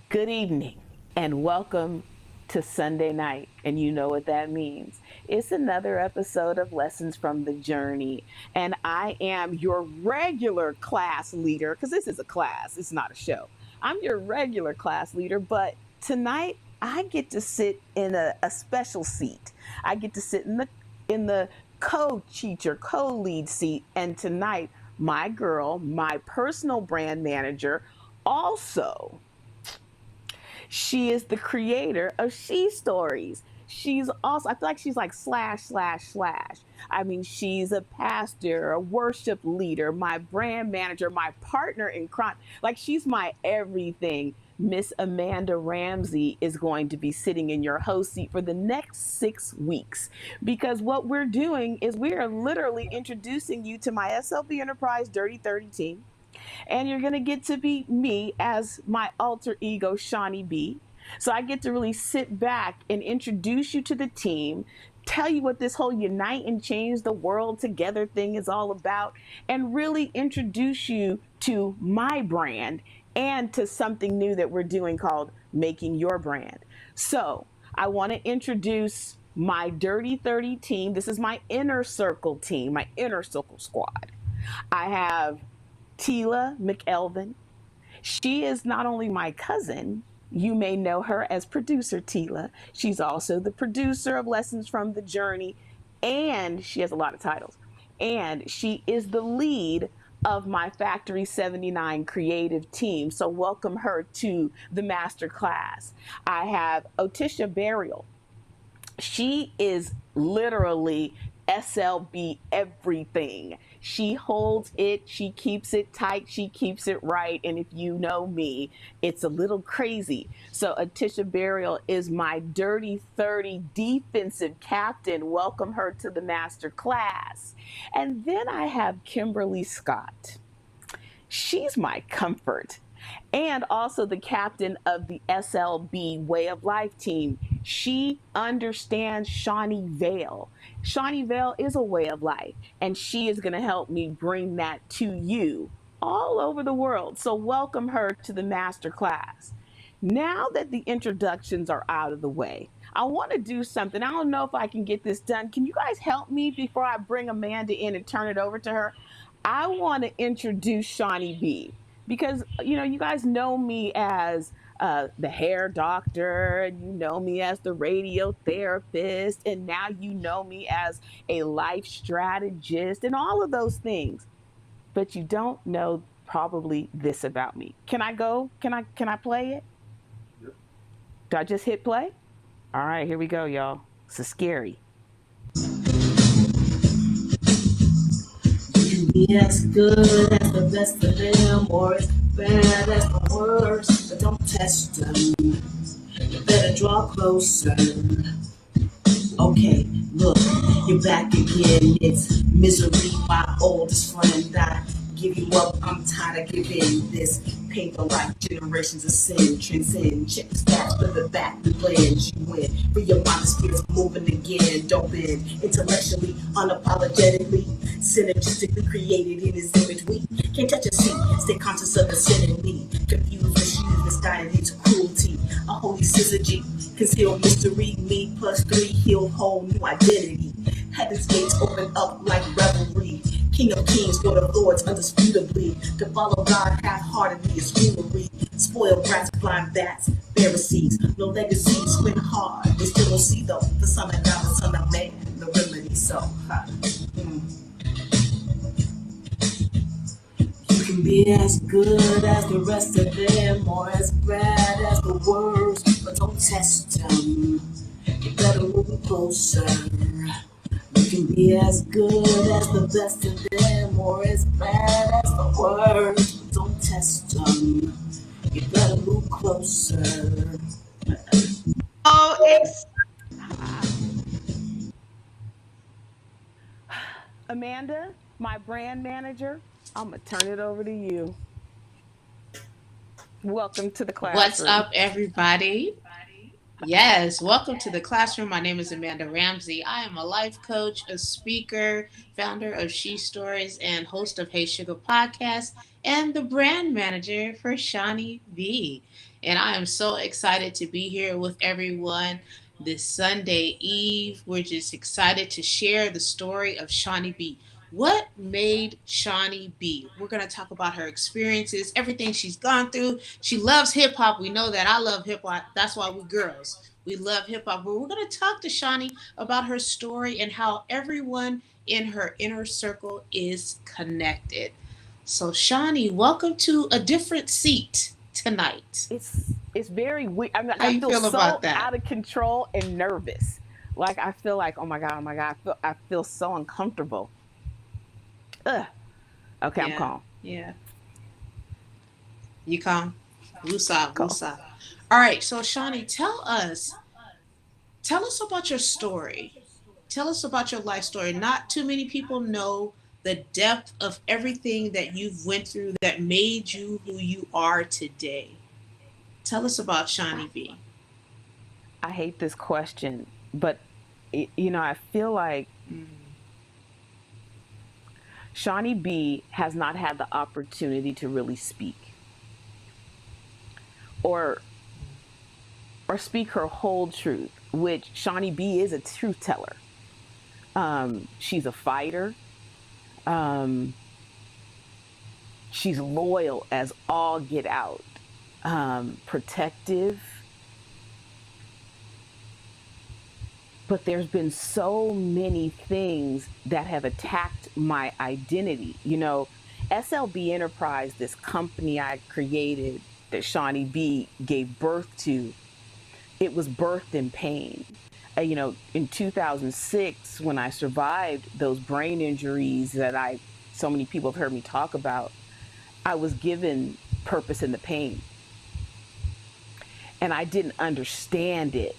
Good evening and welcome to Sunday night. And you know what that means. It's another episode of Lessons from the Journey. And I am your regular class leader, because this is a class, it's not a show. I'm your regular class leader, but tonight I get to sit in a special seat. I get to sit in the co-teacher, co-lead seat. And tonight, my girl, my personal brand manager, also she is the creator of She Stories. She's also, I feel like she's like slash, slash, slash. I mean, she's a pastor, a worship leader, my brand manager, my partner in crime. Like, she's my everything. Miss Amanda Ramsey is going to be sitting in your host seat for the next 6 weeks because what we're doing is we are literally introducing you to my SLB Enterprise Dirty 30 team, and you're going to get to be me as my alter ego, Shawnee B. So I get to really sit back and introduce you to the team, tell you what this whole unite and change the world together thing is all about, and really introduce you to my brand and to something new that we're doing called Making Your Brand. So I want to introduce my Dirty 30 team. This is my inner circle team, my inner circle squad. I have Tila McElvin. She is not only my cousin, you may know her as producer Tila. She's also the producer of Lessons from the Journey, and she has a lot of titles. And she is the lead of my Factory 79 creative team. So welcome her to the master class. I have Otisha Burial. She is literally SLB everything. She holds it, she keeps it tight, she keeps it right. And if you know me, it's a little crazy. So Atisha Burial is my Dirty 30 defensive captain. Welcome her to the master class. And then I have Kimberly Scott. She's my comfort and also the captain of the SLB Way of Life team. She understands Shawnee Vale. Shawnee Vale is a way of life, and she is going to help me bring that to you all over the world. So, welcome her to the master class. Now that the introductions are out of the way, I want to do something. I don't know if I can get this done. Can you guys help me before I bring Amanda in and turn it over to her? I want to introduce Shawnee B because you guys know me as the hair doctor, and you know me as the radio therapist, and now you know me as a life strategist and all of those things. But you don't know probably this about me. Can I go? Can I play it? Do I just hit play? All right, here we go, y'all. This is scary. You can be as good as the best of them, or as bad as the worst, but don't test them. You better draw closer. Okay, look, you're back again. It's misery, my oldest friend. I give you up, I'm tired of giving this paper like generations of sin. Transcend, check the stats, flip it back, the plans you win. For your mind and spirit's moving again. Don't bend intellectually, unapologetically, synergistically created in his image. We can't touch a seat, stay conscious of the sin in me. Confused, misused, misguided into cruelty. A holy syzygy, concealed mystery. Me plus three, healed whole new identity. Heaven's gates open up like revelry. King of kings, Lord of lords, undisputably. To follow God half-heartedly is foolery. Spoiled brats, blind bats, Pharisees. No legacy, squint hard. They still don't see though. The son of God, the son of man, the remedy. So, you can be as good as the rest of them, or as bad as the worst, but don't test them. You better move closer. You can be as good as the best of them, or as bad as the worst, but don't test them. You better move closer. Oh, Amanda, my brand manager, I'm going to turn it over to you. Welcome to the what's classroom. up, everybody? Yes, welcome to the classroom. My name is Amanda Ramsey. I am a life coach, a speaker, founder of She Stories, and host of Hey Sugar Podcast, and the brand manager for Shawnee B. And I am so excited to be here with everyone this Sunday Eve. We're just excited to share the story of Shawnee B. What made Shawnee B? We're going to talk about her experiences, everything she's gone through. She loves hip hop. We know that. I love hip hop. That's why we girls. We love hip hop. But we're going to talk to Shawnee about her story and how everyone in her inner circle is connected. So, Shawnee, welcome to a different seat tonight. It's very weird. I mean, How I you feel feel about so that? out of control and nervous. Like I feel like, oh my god, I feel so uncomfortable. Ugh. Okay, I'm Yeah, calm. yeah. You calm? Wusa, Calm. wusa. All right, so Shawnee, tell us about your story. Tell us about your life story. Not too many people know the depth of everything that you've went through that made you who you are today. Tell us about Shawnee B. I hate this question, but I feel like Mm, Shawnee B has not had the opportunity to really speak or speak her whole truth, which Shawnee B is a truth teller. She's a fighter. Um, she's loyal as all get out. Protective. But there's been so many things that have attacked my identity. SLB Enterprise, this company I created that Shawnee B gave birth to, it was birthed in pain. In 2006, when I survived those brain injuries that so many people have heard me talk about, I was given purpose in the pain. And I didn't understand it.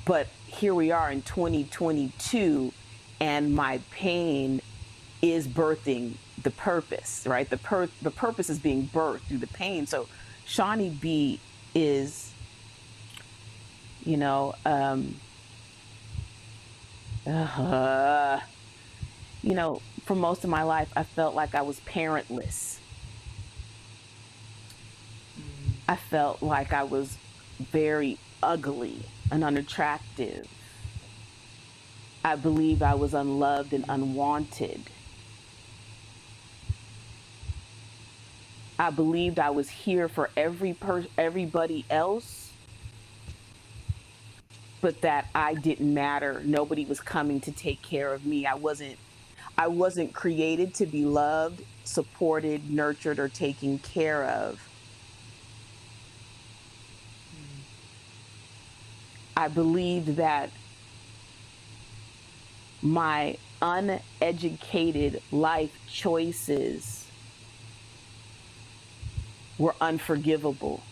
But here we are in 2022, and my pain is birthing the purpose, right? The purpose is being birthed through the pain. So Shawnee B is, you know, um, uh, for most of my life, I felt like I was parentless. mm, I felt like I was very ugly and unattractive. I believed I was unloved and unwanted. I believed I was here for everybody else, but that I didn't matter. Nobody was coming to take care of me. I wasn't created to be loved, supported, nurtured, or taken care of. I believed that my uneducated life choices were unforgivable.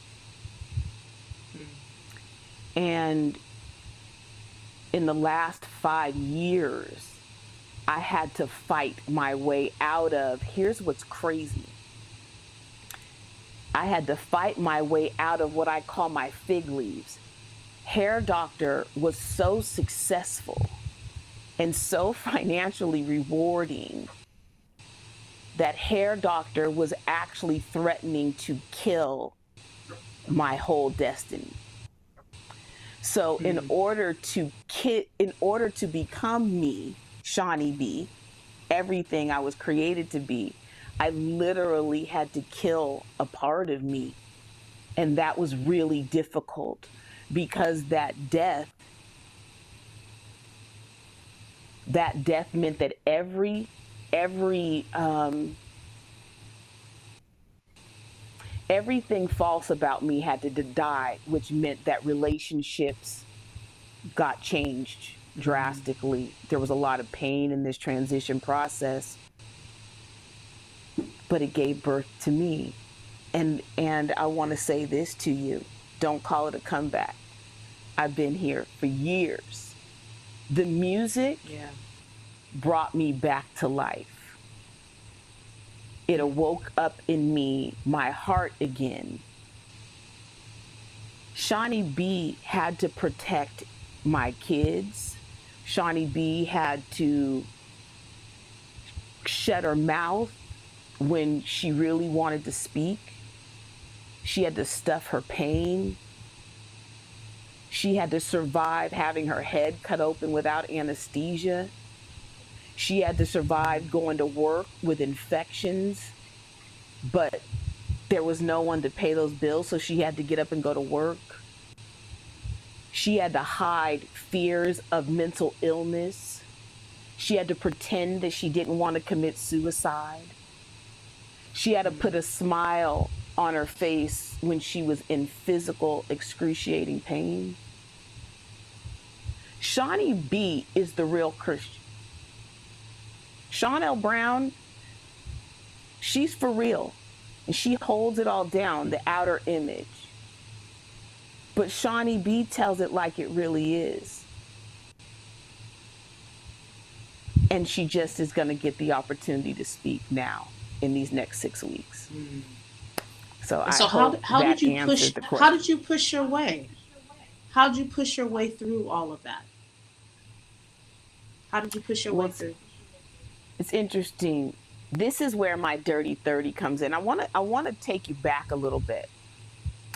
mm, And in the last 5 years, I had to fight my way out of. Here's what's crazy. I had to fight my way out of what I call my fig leaves. Hair Doctor was so successful and so financially rewarding that Hair Doctor was actually threatening to kill my whole destiny. So mm, in order to become me, Shawnee B, everything I was created to be, I literally had to kill a part of me. And that was really difficult because that death meant that every everything false about me had to die, which meant that relationships got changed mm. drastically. There was a lot of pain in this transition process, but it gave birth to me. And I want to say this to you. Don't call it a comeback. I've been here for years. The music Yeah. brought me back to life. It awoke up in me my heart again. Shawnee B had to protect my kids. Shawnee B had to shut her mouth when she really wanted to speak. She had to stuff her pain. She had to survive having her head cut open without anesthesia. She had to survive going to work with infections, but there was no one to pay those bills, so she had to get up and go to work. She had to hide fears of mental illness. She had to pretend that she didn't want to commit suicide. She had to put a smile on her face when she was in physical, excruciating pain. Shawnee B is the real Christian. Shawnell Brown, she's for real. And she holds it all down, the outer image. But Shawnee B tells it like it really is. And she just is going to get the opportunity to speak now in these next 6 weeks. So how did you push your way? How did you push your way through all of that? How did you push your way through? It's interesting. This is where my dirty 30 comes in. I want to take you back a little bit.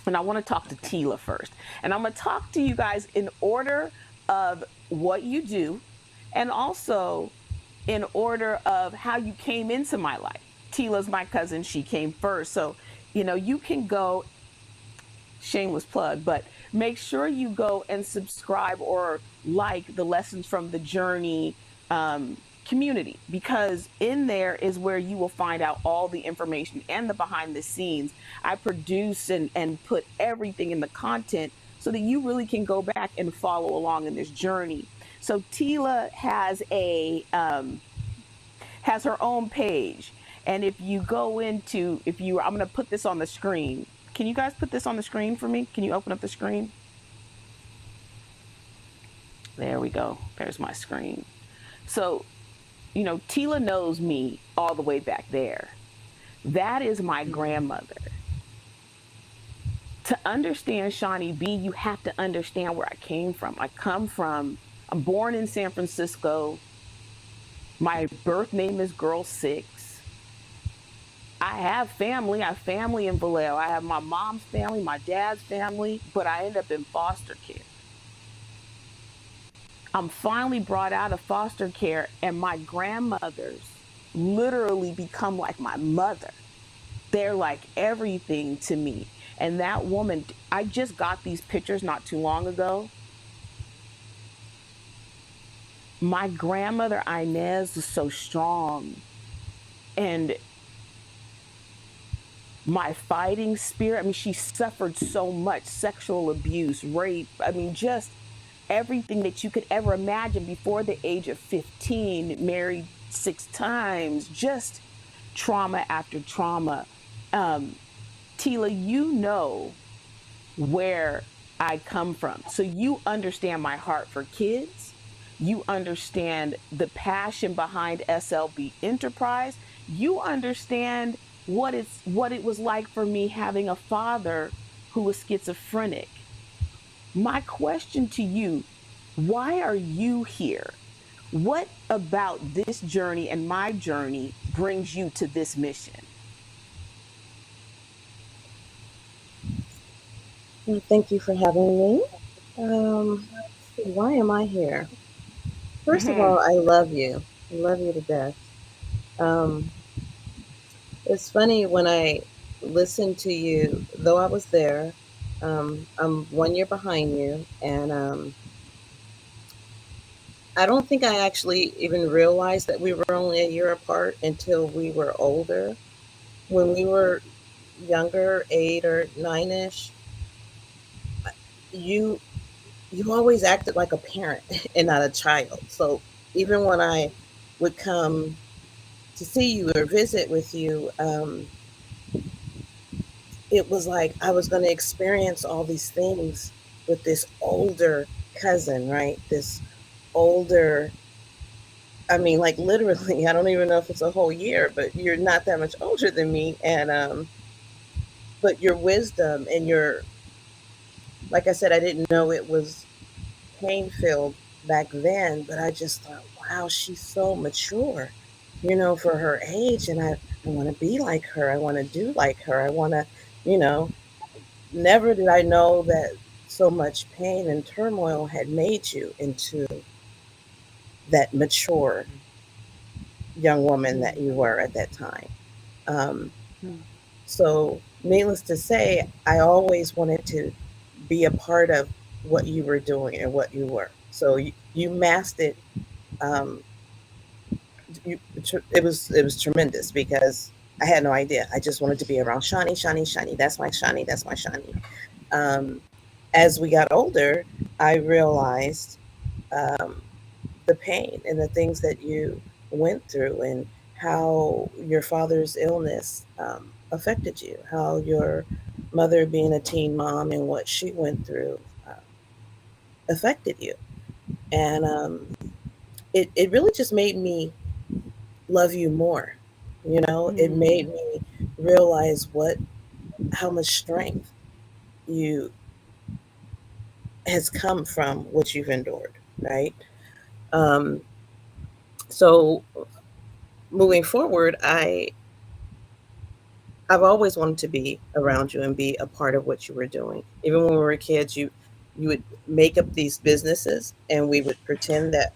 And I want to talk to Tila first. And I'm going to talk to you guys in order of what you do and also in order of how you came into my life. Tila's my cousin. She came first. So, you can go, shameless plug, but make sure you go and subscribe or like the Lessons from the Journey community, because in there is where you will find out all the information and the behind the scenes. I produce and put everything in the content so that you really can go back and follow along in this journey. So Tila has has her own page, and if you go into I'm going to put this on the screen. Can you guys put this on the screen for me? Can you open up the screen? There we go. There's my screen. So Tila knows me all the way back there. That is my grandmother. To understand Shawnee B, you have to understand where I came from. I'm born in San Francisco. My birth name is Girl 6. I have family. I have family in Vallejo. I have my mom's family, my dad's family, but I end up in foster care. I'm finally brought out of foster care, and my grandmothers literally become like my mother. They're like everything to me. And that woman, I just got these pictures not too long ago. My grandmother Inez was so strong. And my fighting spirit, she suffered so much sexual abuse, rape, just everything that you could ever imagine before the age of 15, married 6 times, just trauma after trauma. Tila, you know where I come from. So you understand my heart for kids. You understand the passion behind SLB Enterprise. You understand what it was like for me having a father who was schizophrenic. My question to you, why are you here? What about this journey and my journey brings you to this mission? Well, thank you for having me. Why am I here? First of all, I love you. I love you to death. It's funny when I listen to you, though I was there. I'm 1 year behind you, and I don't think I actually even realized that we were only a year apart until we were older. When we were younger, 8 or 9ish, you always acted like a parent and not a child. So even when I would come to see you or visit with you, it was like I was going to experience all these things with this older cousin, right? This older, like literally, I don't even know if it's a whole year, but you're not that much older than me. And, but your wisdom and your like I said, I didn't know it was pain filled back then, but I just thought, wow, she's so mature, for her age. And I want to be like her. I want to do like her. I want to, you know, never did I know that so much pain and turmoil had made you into that mature young woman that you were at that time. Um, so, needless to say, I always wanted to be a part of what you were doing and what you were. So you masked it. Um, it was tremendous because I had no idea. I just wanted to be around Shani, Shani, Shani. That's my Shani. That's my Shani. Um, as we got older, I realized um, the pain and the things that you went through and how your father's illness affected you, how your mother being a teen mom and what she went through affected you. And it really just made me love you more. It made me realize how much strength you has come from what you've endured, right? Um, so moving forward, I've always wanted to be around you and be a part of what you were doing. Even when we were kids, you would make up these businesses, and we would pretend that,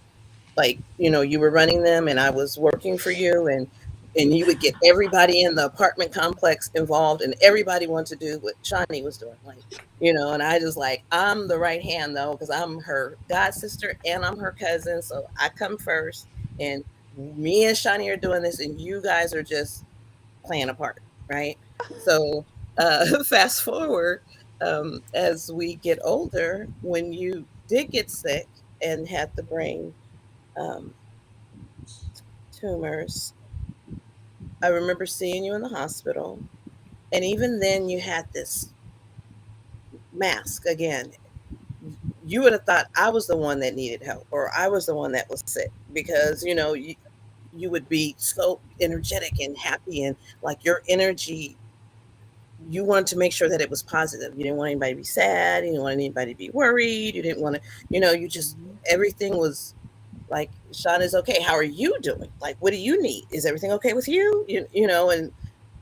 like, you were running them and I was working for you, and you would get everybody in the apartment complex involved, and everybody wanted to do what Shawnee was doing, like, and I just like, I'm the right hand though, because I'm her god sister and I'm her cousin, so I come first, and me and Shawnee are doing this, and you guys are just playing a part, right? So fast forward, as we get older, when you did get sick and had the brain um, tumors, I remember seeing you in the hospital. And even then, you had this mask again. You would have thought I was the one that needed help, or I was the one that was sick, because, you would be so energetic and happy, and like your energy, you wanted to make sure that it was positive. You didn't want anybody to be sad. You didn't want anybody to be worried. You didn't want to, you just, everything was like, Sean is okay. How are you doing? Like, what do you need? Is everything okay with you? And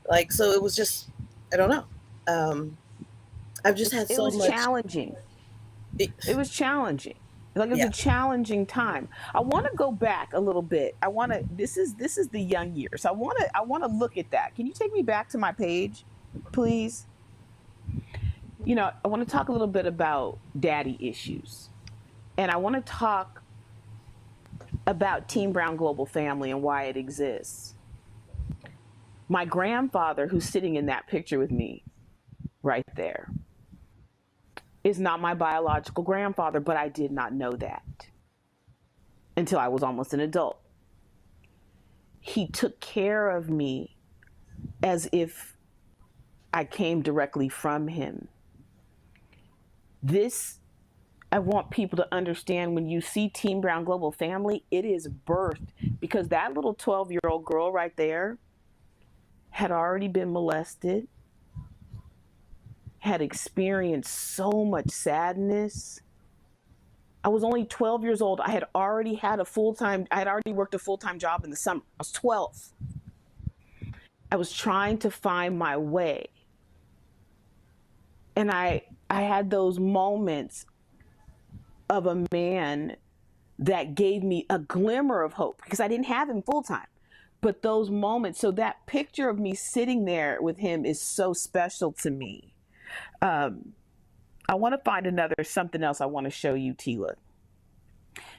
like, so it was just, I don't know. I've just had It so was much. challenging. It was challenging. Like, it was Yeah. a challenging time. I want to go back a little bit. I want to. This is the young years. I want to look at that. Can you take me back to my page, please? I want to talk a little bit about daddy issues, and I want to talk about Team Brown Global Family and why it exists. My grandfather, who's sitting in that picture with me right there, is not my biological grandfather, but I did not know that until I was almost an adult. He took care of me as if I came directly from him. This, I want people to understand, when you see Team Brown Global Family, it is birthed because that little 12-year-old girl right there had already been molested, had experienced so much sadness. I was only 12 years old. I had already worked a full-time job in the summer. I was 12. I was trying to find my way. And I had those moments of a man that gave me a glimmer of hope, because I didn't have him full time. But those moments, so that picture of me sitting there with him is so special to me. I want to find something else I want to show you, Tila.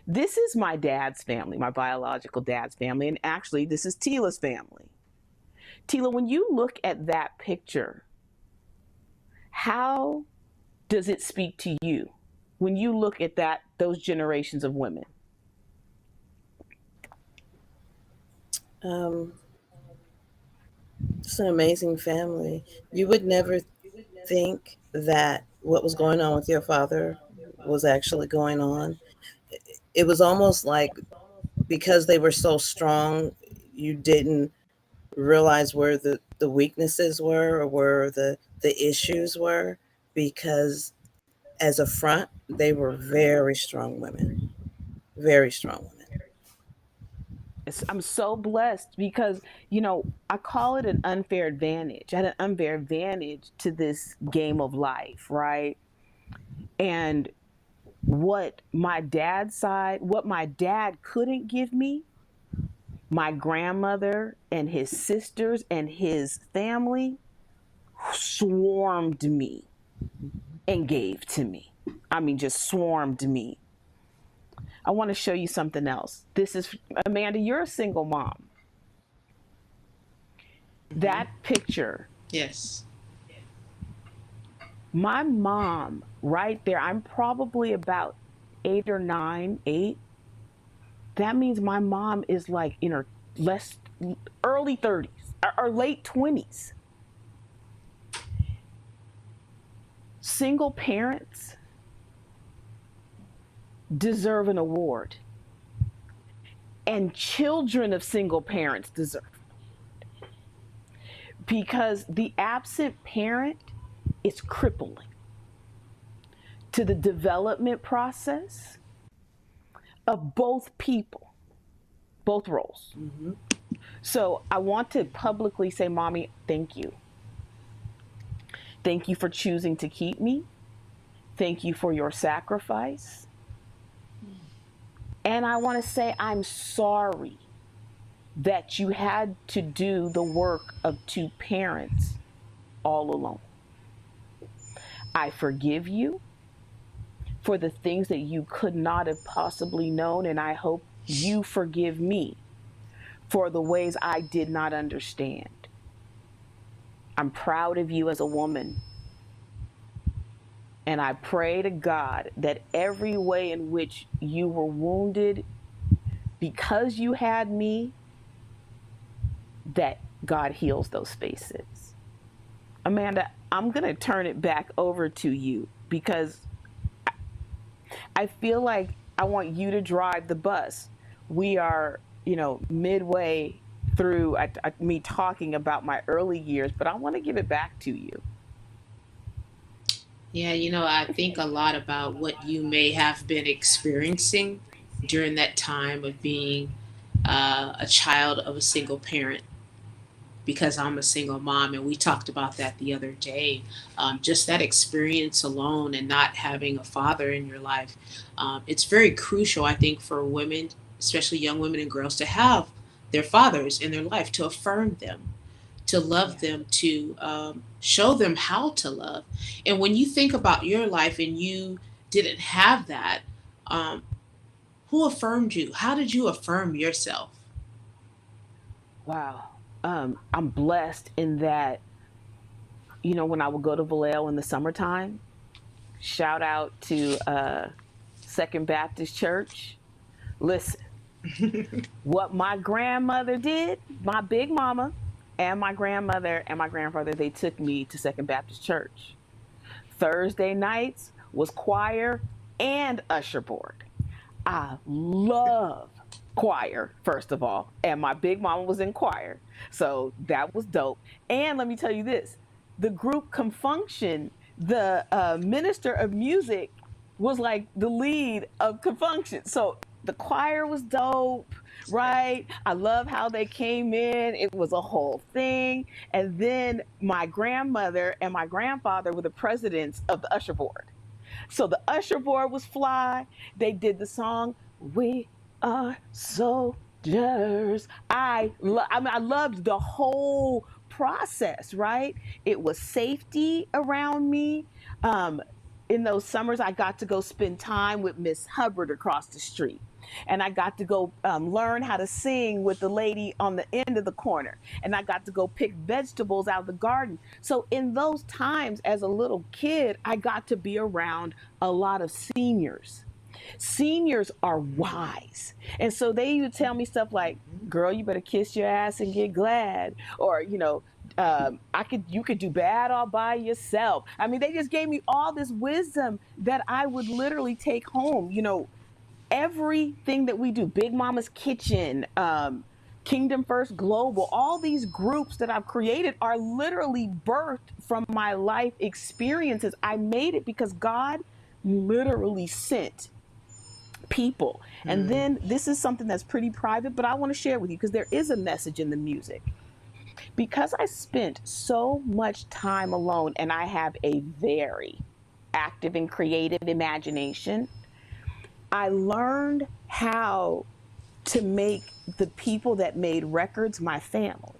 This is my dad's family, my biological dad's family. And actually, this is Tila's family. Tila, when you look at that picture, how does it speak to you when you look at those generations of women? Um, it's an amazing family. You would never think that what was going on with your father was actually going on. It was almost like, because they were so strong, you didn't realize where the weaknesses were, or where the issues were, because as a front, they were very strong women, very strong women. I'm so blessed because, I call it an unfair advantage. I had an unfair advantage to this game of life, right? And what my dad couldn't give me, my grandmother and his sisters and his family swarmed me and gave to me. I mean, just swarmed me. I want to show you something else. This is, Amanda, you're a single mom. That picture. Yes. My mom, right there, I'm probably about 8 or 9, 8. That means my mom is like in her early 30s or late 20s. Single parents deserve an award. And children of single parents deserve it. Because the absent parent is crippling to the development process of both people, both roles. Mm-hmm. So I want to publicly say, Mommy, thank you. Thank you for choosing to keep me. Thank you for your sacrifice. And I want to say, I'm sorry that you had to do the work of 2 parents all alone. I forgive you for the things that you could not have possibly known, and I hope you forgive me for the ways I did not understand. I'm proud of you as a woman. And I pray to God that every way in which you were wounded because you had me, that God heals those spaces. Amanda, I'm going to turn it back over to you because I feel like I want you to drive the bus. We are, midway through me talking about my early years, but I want to give it back to you. Yeah, I think a lot about what you may have been experiencing during that time of being a child of a single parent, because I'm a single mom, and we talked about that the other day. Just that experience alone and not having a father in your life. It's very crucial, I think, for women, especially young women and girls, to have their fathers in their life to affirm them, to love them, to show them how to love. And when you think about your life and you didn't have that, um, who affirmed you? How did you affirm yourself? Wow. I'm blessed in that, when I would go to Vallejo in the summertime, shout out to Second Baptist Church. Listen, what my grandmother did, my big mama and my grandmother and my grandfather, they took me to Second Baptist Church. Thursday nights was choir and usher board. I love choir, first of all, and my big mama was in choir, so that was dope. And let me tell you this, the group Confunction, the minister of music was like the lead of Confunction, so the choir was dope, right? I love how they came in. It was a whole thing. And then my grandmother and my grandfather were the presidents of the usher board. So the usher board was fly. They did the song, "We Are Soldiers." I loved the whole process, right? It was safety around me. Um, in those summers, I got to go spend time with Miss Hubbard across the street. And I got to go learn how to sing with the lady on the end of the corner. And I got to go pick vegetables out of the garden. So in those times as a little kid, I got to be around a lot of seniors. Seniors are wise. And so they would tell me stuff like, "Girl, you better kiss your ass and get glad." Or, you could do bad all by yourself. I mean, they just gave me all this wisdom that I would literally take home. Everything that we do, Big Mama's Kitchen, Kingdom First Global, all these groups that I've created are literally birthed from my life experiences. I made it because God literally sent people. And then this is something that's pretty private, but I want to share with you because there is a message in the music. Because I spent so much time alone and I have a very active and creative imagination, I learned how to make the people that made records my family.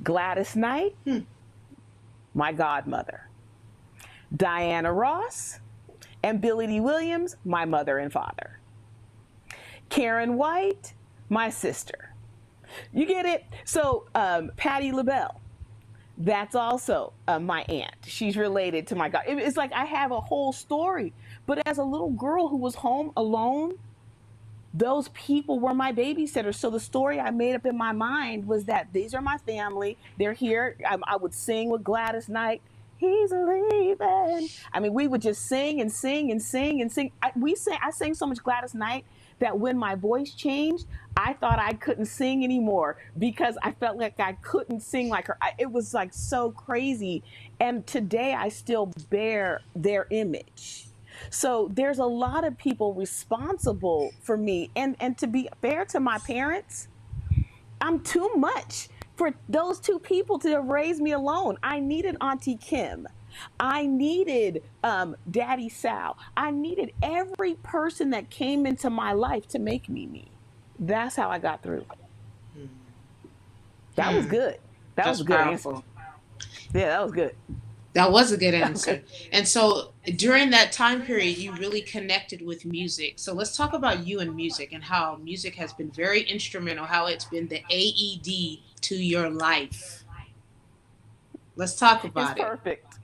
Gladys Knight, my godmother. Diana Ross and Billy Dee Williams, my mother and father. Karen White, my sister. You get it? So Patti LaBelle, that's also my aunt. She's related to my god. It's like I have a whole story. But as a little girl who was home alone, those people were my babysitters. So the story I made up in my mind was that these are my family. They're here. I would sing with Gladys Knight. He's leaving. I mean, we would just sing and sing and sing and sing. I sang so much Gladys Knight that when my voice changed, I thought I couldn't sing anymore because I felt like I couldn't sing like her. It was like so crazy. And today I still bear their image. So there's a lot of people responsible for me. And to be fair to my parents, I'm too much for those two people to have raised me alone. I needed Auntie Kim. I needed Daddy Sal. I needed every person that came into my life to make me me. That's how I got through. That was good. That was a good powerful answer. Yeah, that was good. That was a good answer. And so during that time period, you really connected with music. So let's talk about you and music and how music has been very instrumental, how it's been the AED to your life. Let's talk about It's perfect.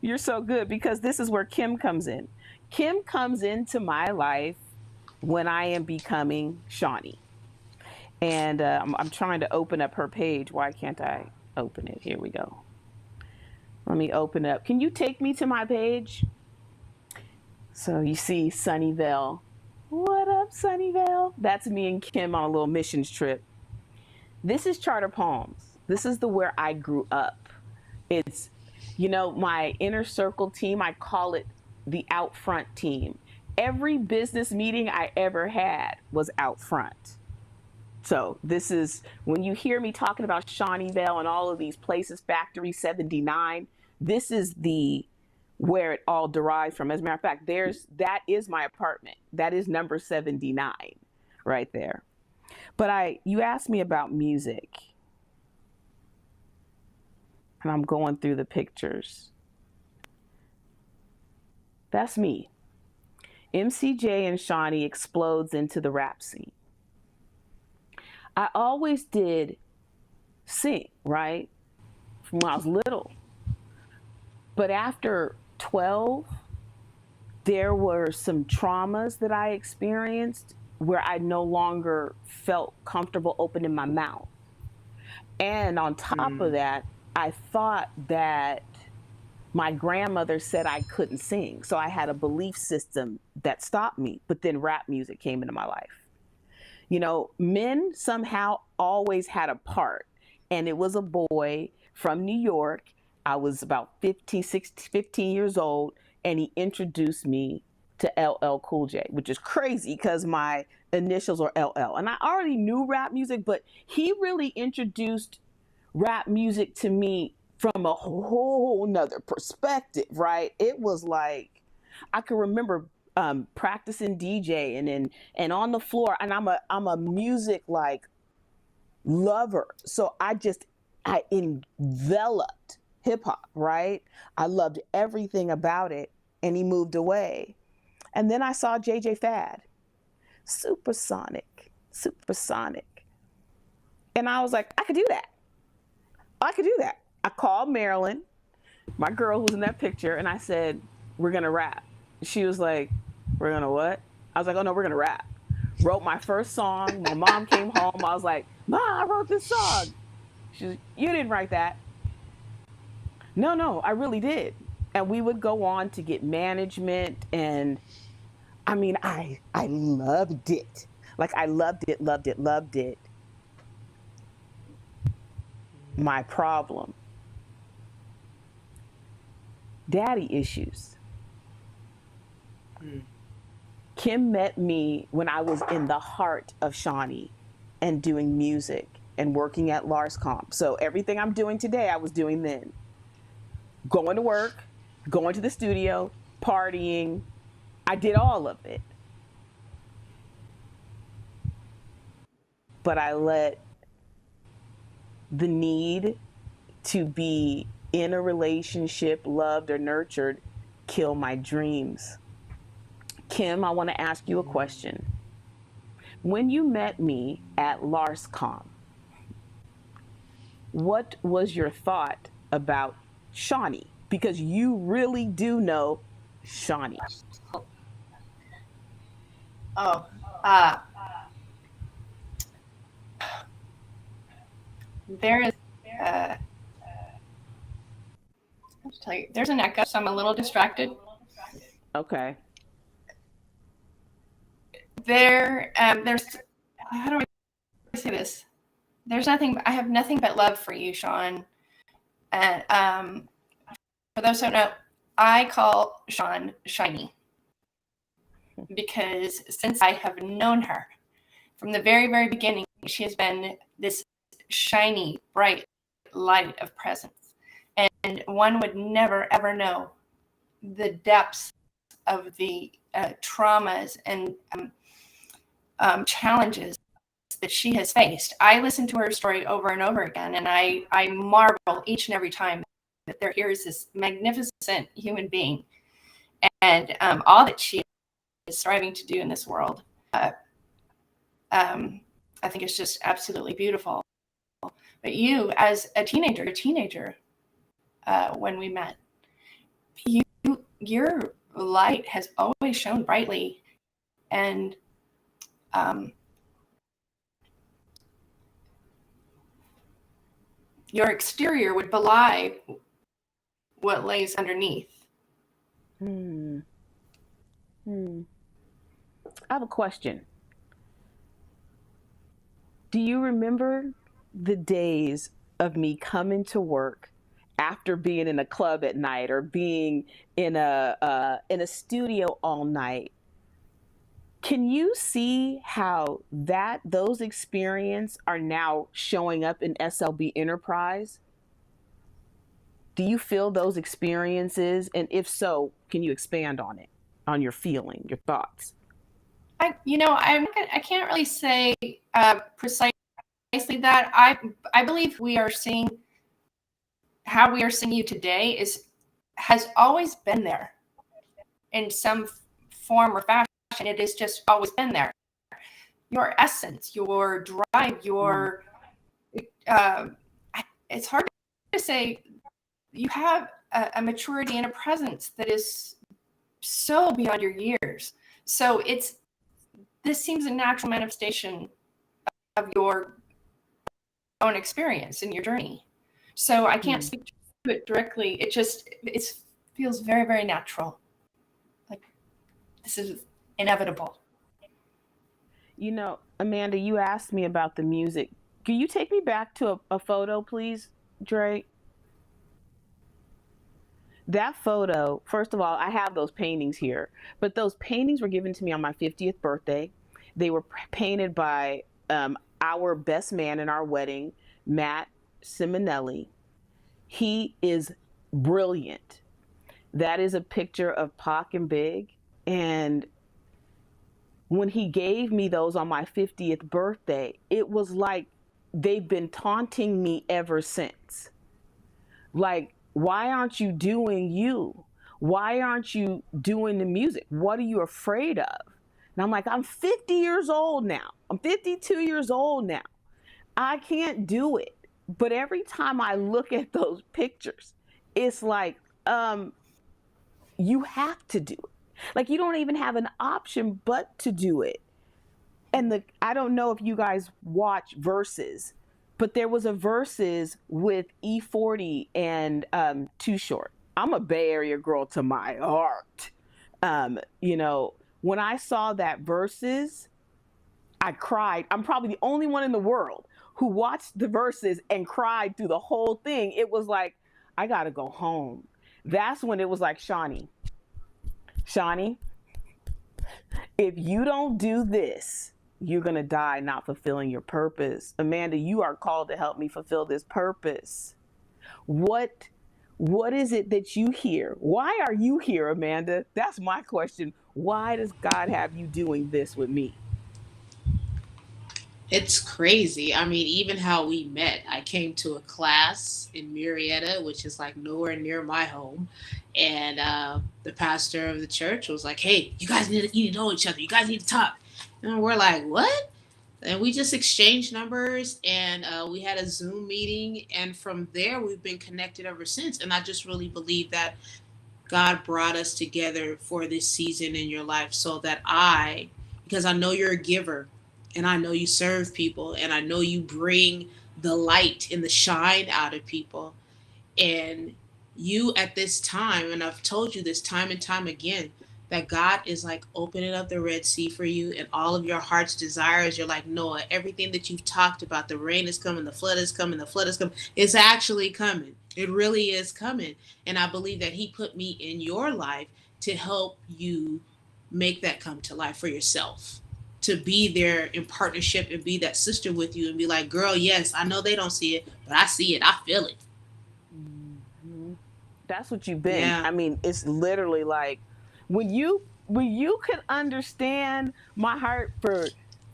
You're so good because this is where Kim comes in. Kim comes into my life when I am becoming Shawnee. And I'm trying to open up her page. Why can't I open it? Here we go. Let me open up. Can you take me to my page? So you see Sunnyvale. What up, Sunnyvale? That's me and Kim on a little missions trip. This is Charter Palms. This is where I grew up. It's, my inner circle team, I call it the out front team. Every business meeting I ever had was out front. So this is, when you hear me talking about Shawneeville and all of these places, Factory 79, this is where it all derives from. As a matter of fact, that is my apartment. That is number 79 right there. But you asked me about music. And I'm going through the pictures. That's me. MCJ and Shawnee explodes into the rap scene. I always did sing, right? From when I was little. But after 12, there were some traumas that I experienced where I no longer felt comfortable opening my mouth. And on top of that, I thought that my grandmother said I couldn't sing. So I had a belief system that stopped me. But then rap music came into my life. Men somehow always had a part. And it was a boy from New York. I was about 15 years old. And he introduced me to LL Cool J, which is crazy because my initials are LL. And I already knew rap music, but he really introduced rap music to me from a whole nother perspective, right? It was like, I can remember practicing DJ and on the floor, and I'm a music like lover. So I enveloped hip hop, right? I loved everything about it, and he moved away. And then I saw JJ Fad, supersonic. And I was like, I could do that. I called Marilyn, my girl who was in that picture, and I said, we're going to rap. She was like, we're going to what? I was like, oh no, we're going to rap. Wrote my first song. My mom came home. I was like, Mom, I wrote this song. She was, you didn't write that. No, I really did. And we would go on to get management. And I mean, I loved it. Like I loved it. My problem, daddy issues. Kim met me when I was in the heart of Shawnee and doing music and working at Lars Comp. So everything I'm doing today, I was doing then. Going to work, going to the studio, partying. I did all of it. But I let the need to be in a relationship, loved or nurtured, kill my dreams. Kim, I want to ask you a question. When you met me at LarsCom, what was your thought about Shawnee? Because you really do know Shawnee. Oh, there is, I'll tell you, there's an echo, so I'm a little distracted. Okay. There's, how do I say this? I have nothing but love for you, Sean. And for those who don't know, I call Sean Shiny because since I have known her from the very, very beginning, she has been this shiny, bright light of presence. And one would never, ever know the depths of the traumas and challenges that she has faced. I listen to her story over and over again, and I marvel each and every time that here is this magnificent human being and all that she is striving to do in this world. I think it's just absolutely beautiful. But you, as a teenager, when we met, your light has always shone brightly, and your exterior would belie what lays underneath. I have a question. Do you remember the days of me coming to work after being in a club at night or being in a studio all night? Can you see how those experiences are now showing up in SLB Enterprise? Do you feel those experiences? And if so, can you expand on it, on your feeling, your thoughts? I can't really say precisely that. I believe we are seeing how we are seeing you today has always been there in some form or fashion. It has just always been there. Your essence, your drive, it's hard to say. You have a maturity and a presence that is so beyond your years. So this seems a natural manifestation of your own experience in your journey. So I can't speak to it directly. It feels very, very natural. Like this is inevitable. You know, Amanda, you asked me about the music. Can you take me back to a photo, please, Dre? That photo, first of all, I have those paintings here, but those paintings were given to me on my 50th birthday. They were painted by our best man in our wedding, Matt Simonelli. He is brilliant. That is a picture of Pac and Big. And when he gave me those on my 50th birthday, it was like they've been taunting me ever since. Like, why aren't you doing you? Why aren't you doing the music? What are you afraid of? And I'm like, I'm 50 years old now. I'm 52 years old now. I can't do it. But every time I look at those pictures, it's like, you have to do it. Like, you don't even have an option but to do it. And I don't know if you guys watch Versus, but there was a Versus with E40 and Too Short. I'm a Bay Area girl to my heart. When I saw that Versus, I cried. I'm probably the only one in the world who watched the Versus and cried through the whole thing. It was like, I gotta go home. That's when it was like, Shawnee, If you don't do this, you're going to die not fulfilling your purpose. Amanda, you are called to help me fulfill this purpose. What is it that you hear? Why are you here, Amanda? That's my question. Why does God have you doing this with me? It's crazy. I mean, even how we met. I came to a class in Murrieta, which is like nowhere near my home, and the pastor of the church was like, "Hey, you need to know each other. You guys need to talk." And we're like, "What?" And we just exchanged numbers, and we had a Zoom meeting, and from there we've been connected ever since. And I just really believe that God brought us together for this season in your life so that because I know you're a giver and I know you serve people and I know you bring the light and the shine out of people. And you at this time, and I've told you this time and time again, that God is like opening up the Red Sea for you and all of your heart's desires. You're like, Noah, everything that you've talked about, the rain is coming, the flood is coming, the flood is coming. It's actually coming. It really is coming. And I believe that He put me in your life to help you make that come to life for yourself. To be there in partnership and be that sister with you and be like, girl, yes, I know they don't see it, but I see it. I feel it. That's what you've been. Yeah. I mean, it's literally like when you could understand my heart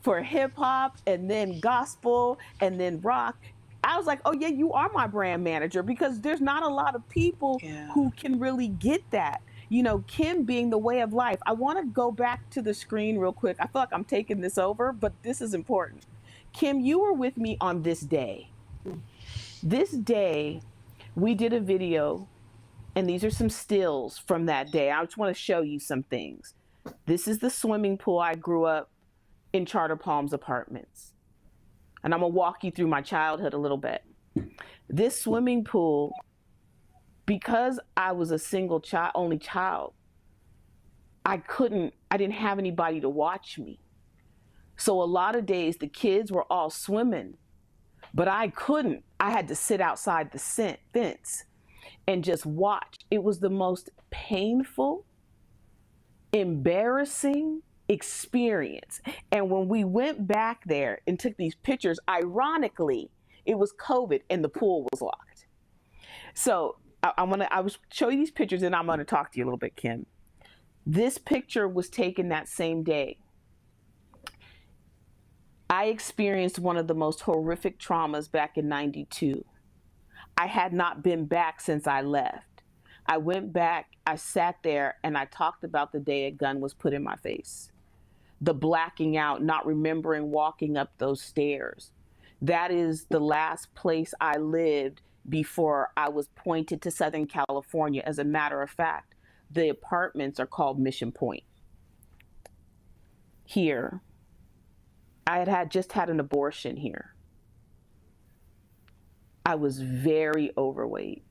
for hip hop and then gospel and then rock. I was like, oh yeah, you are my brand manager, because there's not a lot of people Yeah. who can really get that. You know, Kim being the way of life. I want to go back to the screen real quick. I feel like I'm taking this over, but this is important. Kim, you were with me on this day. This day, we did a video, and these are some stills from that day. I just want to show you some things. This is the swimming pool I grew up in Charter Palms Apartments. And I'm going to walk you through my childhood a little bit. This swimming pool, because I was a only child, I didn't have anybody to watch me. So a lot of days the kids were all swimming, but I couldn't. I had to sit outside the fence and just watch. It was the most painful, embarrassing experience. And when we went back there and took these pictures, ironically, it was COVID and the pool was locked. So I will show you these pictures, and I'm gonna talk to you a little bit, Kim. This picture was taken that same day. I experienced one of the most horrific traumas back in '92. I had not been back since I left. I went back, I sat there, and I talked about the day a gun was put in my face. The blacking out, not remembering walking up those stairs. That is the last place I lived before I was pointed to Southern California. As a matter of fact, the apartments are called Mission Point. Here, I had just had an abortion here. I was very overweight,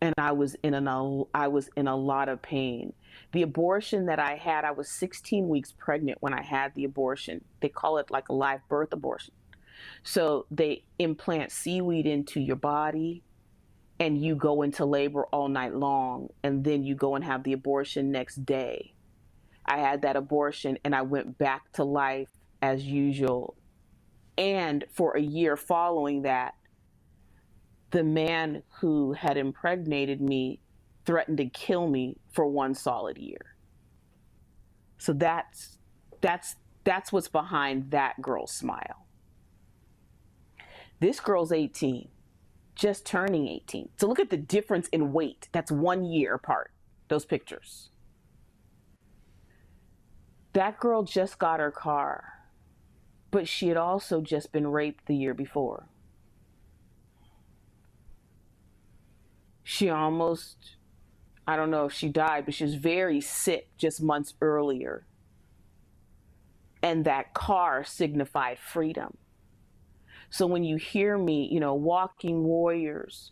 and I was in a lot of pain. The abortion that I had, I was 16 weeks pregnant when I had the abortion. They call it like a live birth abortion. So they implant seaweed into your body, and you go into labor all night long, and then you go and have the abortion next day. I had that abortion, and I went back to life as usual. And for a year following that, the man who had impregnated me threatened to kill me for 1 solid year. So that's what's behind that girl's smile. This girl's 18, just turning 18. So look at the difference in weight. That's 1 year apart, those pictures. That girl just got her car, but she had also just been raped the year before. She almost, I don't know if she died, but she was very sick just months earlier. And that car signified freedom. So when you hear me, Walking Warriors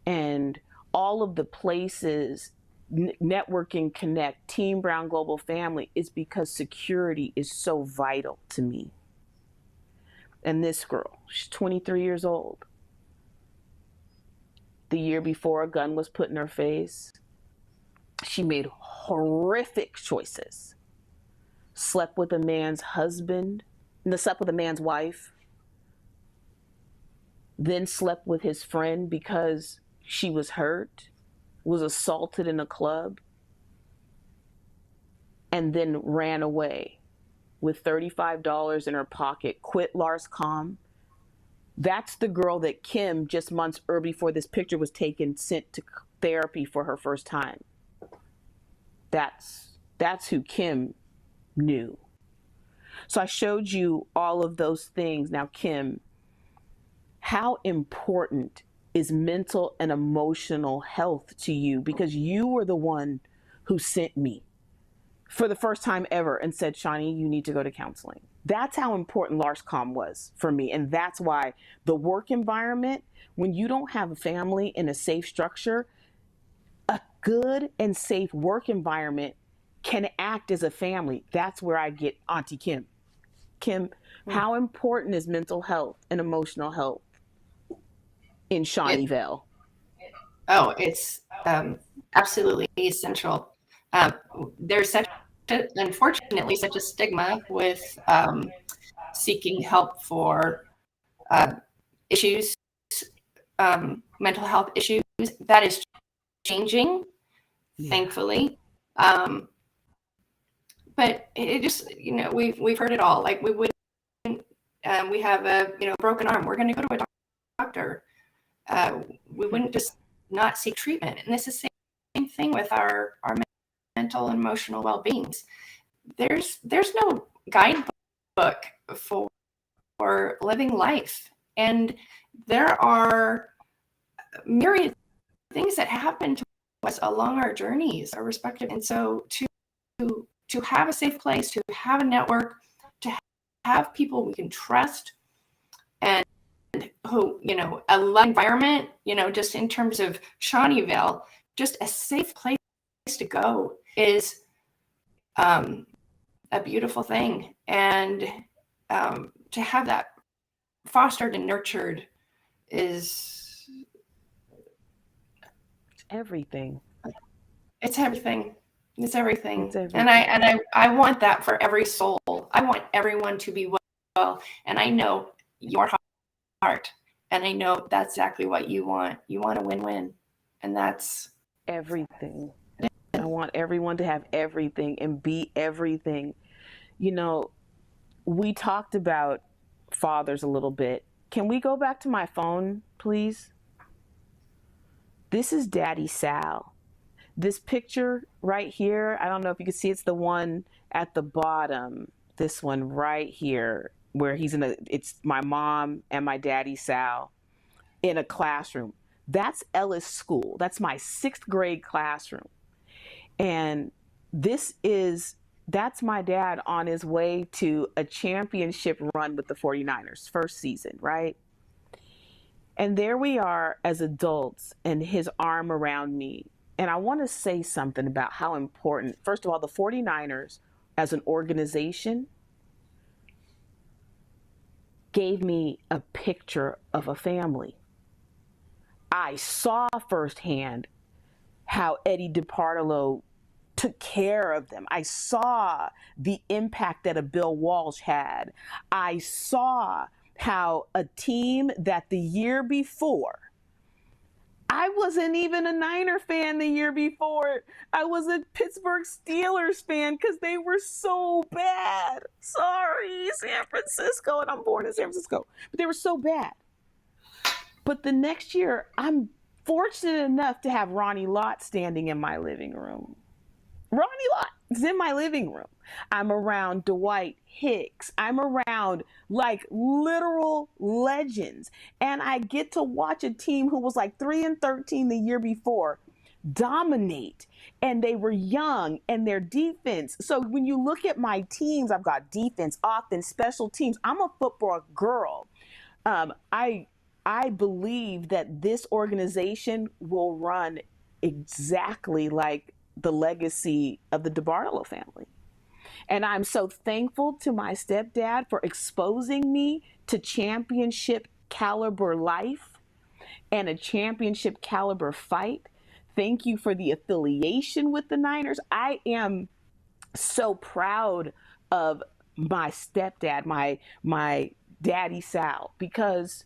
and all of the places, Networking Connect, Team Brown Global Family, is because security is so vital to me. And this girl, she's 23 years old. The year before a gun was put in her face, she made horrific choices. slept with a man's husband, slept with a man's wife, then slept with his friend because she was hurt, was assaulted in a club, and then ran away with $35 in her pocket, quit Lars.com. That's the girl that Kim, just months earlier before this picture was taken, sent to therapy for her first time. That's who Kim knew. So I showed you all of those things. Now, Kim, how important is mental and emotional health to you? Because you were the one who sent me for the first time ever and said, Shani, you need to go to counseling. That's how important Lars.com was for me. And that's why the work environment, when you don't have a family in a safe structure, a good and safe work environment can act as a family. That's where I get Auntie Kim. Kim, how important is mental health and emotional health in Shawneeville? It's absolutely essential. There's unfortunately such a stigma with seeking help for issues, mental health issues. That is changing, thankfully. But it just, we've heard it all. Like we wouldn't, we have a broken arm, we're going to go to a doctor. We wouldn't just not seek treatment. And this is the same thing with our mental and emotional well-beings. There's no guidebook for living life, and there are myriad things that happen to us along our journeys, our respective. And so to have a safe place, to have a network, to have people we can trust, and who, a loving environment, just in terms of Shawneeville, just a safe place to go is a beautiful thing. And to have that fostered and nurtured is everything. It's everything. It's everything. And I want that for every soul. I want everyone to be well. And I know your heart. And I know that's exactly what you want. You want a win-win. And that's everything. I want everyone to have everything and be everything. We talked about fathers a little bit. Can we go back to my phone, please? This is Daddy Sal. This picture right here, I don't know if you can see, it's the one at the bottom. This one right here, where it's my mom and my daddy Sal in a classroom. That's Ellis School. That's my 6th grade classroom. And that's my dad on his way to a championship run with the 49ers, first season, right? And there we are as adults and his arm around me. And I want to say something about how important, first of all, the 49ers as an organization gave me a picture of a family. I saw firsthand how Eddie DeBartolo took care of them. I saw the impact that a Bill Walsh had. I saw how a team that the year before, I wasn't even a Niner fan the year before. I was a Pittsburgh Steelers fan because they were so bad. Sorry, San Francisco, and I'm born in San Francisco. But they were so bad. But the next year, I'm fortunate enough to have Ronnie Lott standing in my living room. Ronnie Lott is in my living room. I'm around Dwight Hicks. I'm around like literal legends. And I get to watch a team who was like 3-13 the year before dominate. And they were young, and their defense. So when you look at my teams, I've got defense, offense, special teams. I'm a football girl. I believe that this organization will run exactly like the legacy of the DeBartolo family. And I'm so thankful to my stepdad for exposing me to championship caliber life and a championship caliber fight. Thank you for the affiliation with the Niners. I am so proud of my stepdad, my daddy Sal, because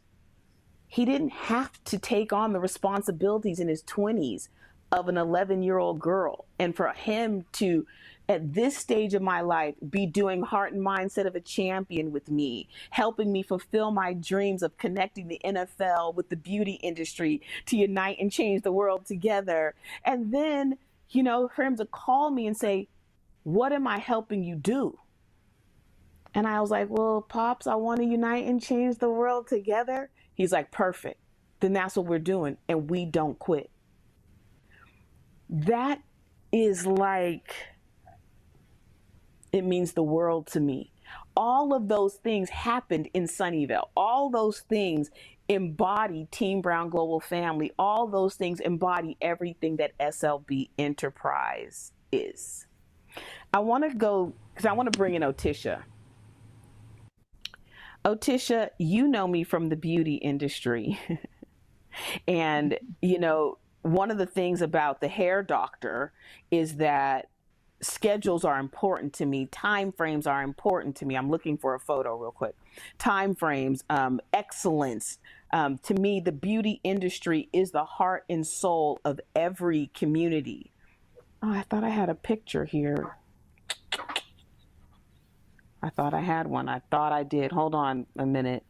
he didn't have to take on the responsibilities in his 20s of an 11-year-old girl. And for him to, at this stage of my life, be doing heart and mindset of a champion with me, helping me fulfill my dreams of connecting the NFL with the beauty industry to unite and change the world together. And then, for him to call me and say, what am I helping you do? And I was like, well, Pops, I want to unite and change the world together. He's like, perfect. Then that's what we're doing. And we don't quit. That is like, it means the world to me. All of those things happened in Sunnyvale. All those things embody Team Brown Global Family. All those things embody everything that SLB Enterprise is. I want to go, because I want to bring in Otisha. Otisha, you know me from the beauty industry. And, one of the things about the hair doctor is that schedules are important to me. Time frames are important to me. I'm looking for a photo real quick. Time frames, excellence. To me, the beauty industry is the heart and soul of every community. Oh, I thought I had a picture here. I thought I had one. I thought I did. Hold on a minute.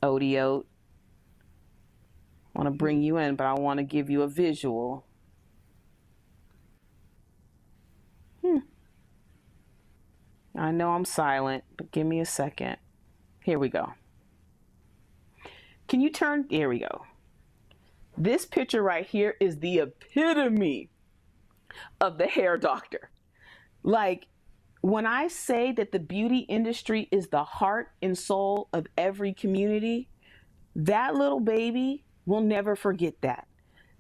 Odie. I want to bring you in, but I want to give you a visual. I know I'm silent, but give me a second. Here we go. Can you turn? Here we go. This picture right here is the epitome of the hair doctor. Like, when I say that the beauty industry is the heart and soul of every community, that little baby will never forget that.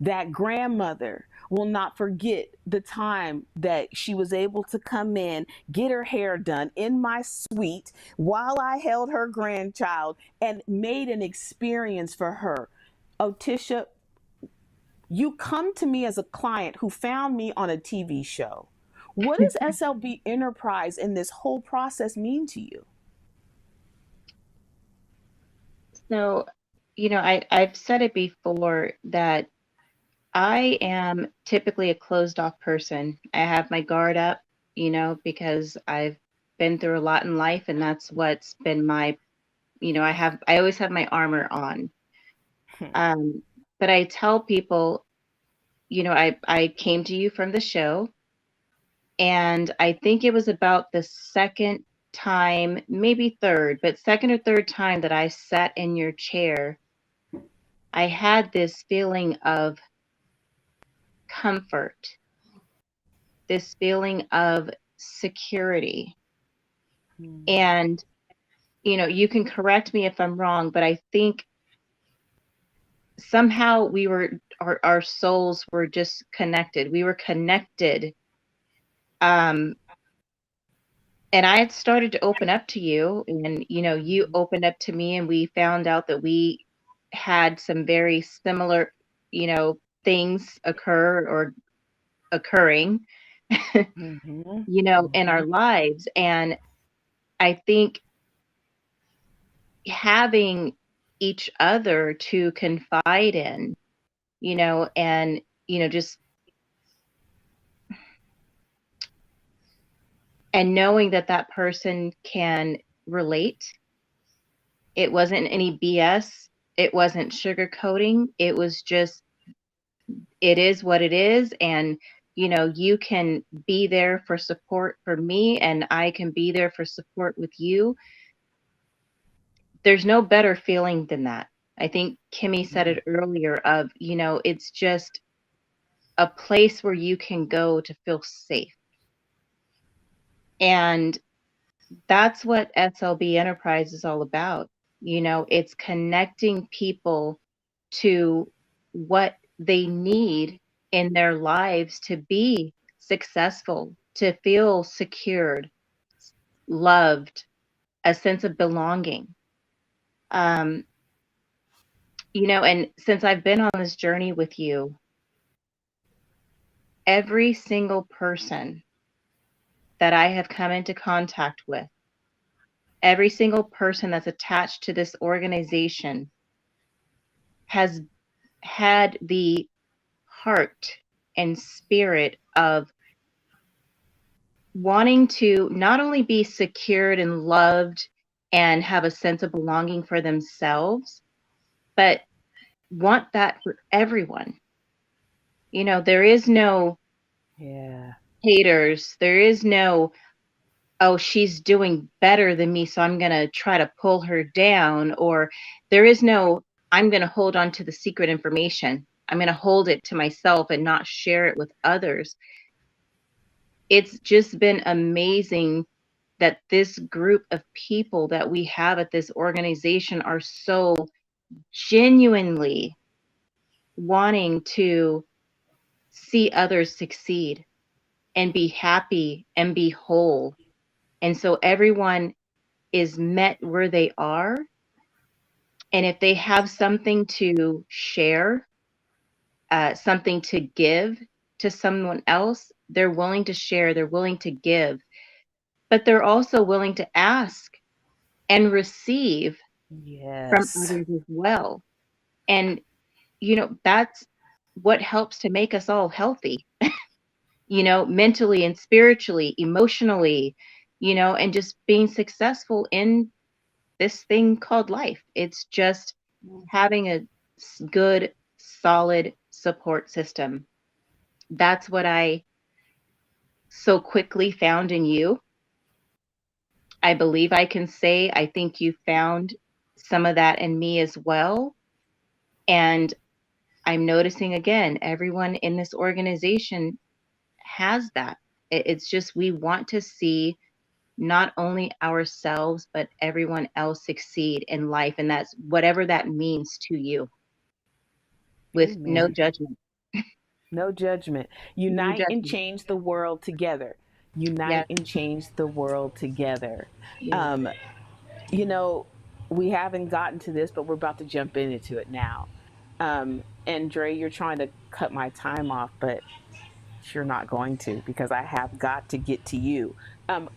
That grandmother will not forget the time that she was able to come in, get her hair done in my suite while I held her grandchild and made an experience for her. Otisha, you come to me as a client who found me on a TV show. What does SLB Enterprise and this whole process mean to you? So, I've said it before that I am typically a closed off person. I have my guard up, because I've been through a lot in life, and that's what's been my, I always have my armor on. But I tell people, I came to you from the show, and I think it was about the second time, maybe third, but second or third time that I sat in your chair, I had this feeling of comfort, this feeling of security. And, you can correct me if I'm wrong, but I think somehow our souls were just connected. We were connected. And I had started to open up to you, and, you opened up to me, and we found out that we had some very similar, things occurring, in our lives. And I think having each other to confide in, and, just, and knowing that person can relate. It wasn't any BS. It wasn't sugarcoating. It was just, it is what it is. And, you can be there for support for me, and I can be there for support with you. There's no better feeling than that. I think Kimmy said it earlier of, it's just a place where you can go to feel safe. And that's what SLB Enterprise is all about. It's connecting people to what they need in their lives to be successful, to feel secured, loved, a sense of belonging. And since I've been on this journey with you, every single person that I have come into contact with, every single person that's attached to this organization has had the heart and spirit of wanting to not only be secured and loved and have a sense of belonging for themselves, but want that for everyone. You know, there is no Yeah. haters. There is no, oh, she's doing better than me, so I'm going to try to pull her down. Or there is no, I'm going to hold on to the secret information. I'm going to hold it to myself and not share it with others. It's just been amazing that this group of people that we have at this organization are so genuinely wanting to see others succeed and be happy and be whole. And so everyone is met where they are. And if they have something to share, something to give to someone else, they're willing to share, they're willing to give, but they're also willing to ask and receive from Yes. others as well. And, you know, that's what helps to make us all healthy, you know, mentally and spiritually, emotionally, you know, and just being successful in this thing called life. It's just having a good, solid support system. That's what I so quickly found in you. I believe I can say I think you found some of that in me as well. And I'm noticing again, everyone in this organization has that. It's just we want to see not only ourselves, but everyone else succeed in life. And that's whatever that means to you, with no Amen. judgment. No judgment. No Unite and judgment. change the world together. Unite Yes. and change the world together. Yes. Um, you know, we haven't gotten to this, but we're about to jump into it now. And Dre, you're trying to cut my time off, but you're not going to because I have got to get to you.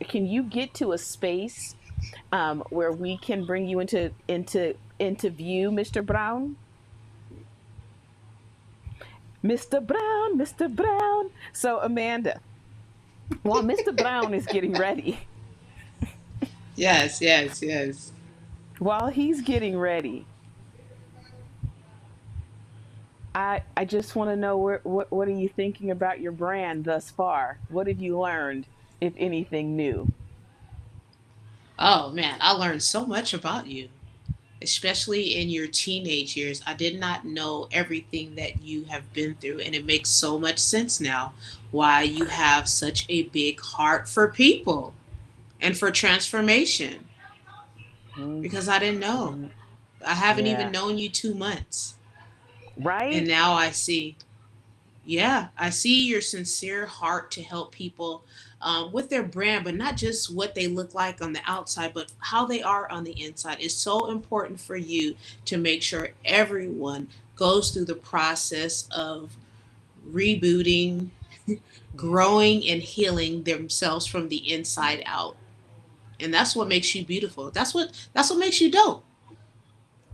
Can you get to a space where we can bring you into view, Mr. Brown? Mr. Brown, Mr. Brown. So Amanda, while Mr. Brown is getting ready, Yes, yes, yes. while he's getting ready, I just want to know what are you thinking about your brand thus far? What have you learned, if anything new? Oh man, I learned so much about you, especially in your teenage years. I did not know everything that you have been through, and it makes so much sense now why you have such a big heart for people and for transformation, Mm, because I didn't know. mm, I haven't even yeah. known you 2 months. And Right? now I see, yeah, I see your sincere heart to help people with their brand, but not just what they look like on the outside, but how they are on the inside. It's so important for you to make sure everyone goes through the process of rebooting, Yeah. growing, and healing themselves from the inside out. And that's what makes you beautiful. That's what makes you dope.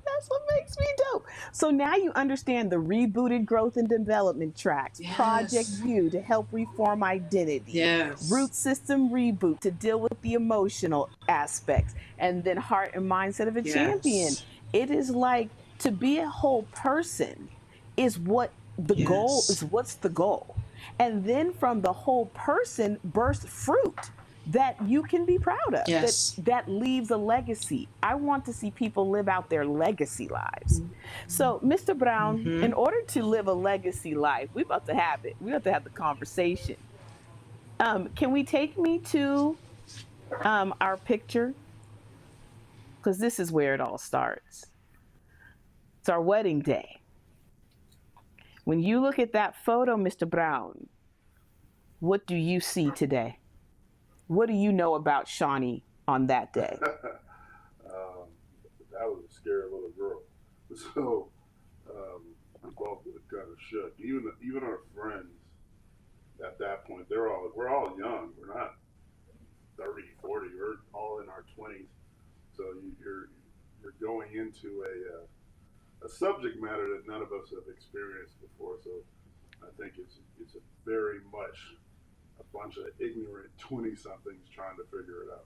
That's what makes me dope. So now you understand the rebooted growth and development tracks, Project Yes. U to help reform identity, Yes. Root System Reboot to deal with the emotional aspects, and then Heart and Mindset of a Champion. Yes. It is like to be a whole person is what the goal Yes. is. What's the goal? And then from the whole person bursts fruit that you can be proud of, Yes. that leaves a legacy. I want to see people live out their legacy lives. So Mr. Brown, Mm-hmm. in order to live a legacy life, we about to have it, we about to have the conversation. Can we take me to our picture, because this is where it all starts. It's our wedding day. When you look at that photo, Mr. Brown, what do you see today? What do you know about Shawnee on that day? That was a scary little girl. So we both were kind of shook. Even our friends at that point, we're all young. We're not. 30, 40. We're all in our 20s. So you're going into a subject matter that none of us have experienced before. So I think it's a very much a bunch of ignorant 20 somethings trying to figure it out.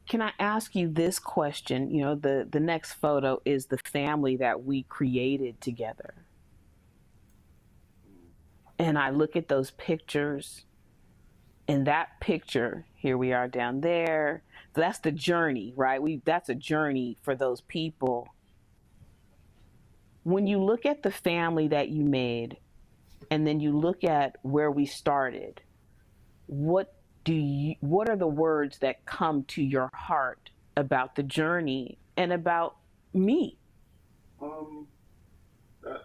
Can I ask you this question? You know, the next photo is the family that we created together. And I look at those pictures, and that picture, here we are down there. That's the journey, right? That's a journey for those people. When you look at the family that you made, and then you look at where we started, what are the words that come to your heart about the journey and about me? Um, I,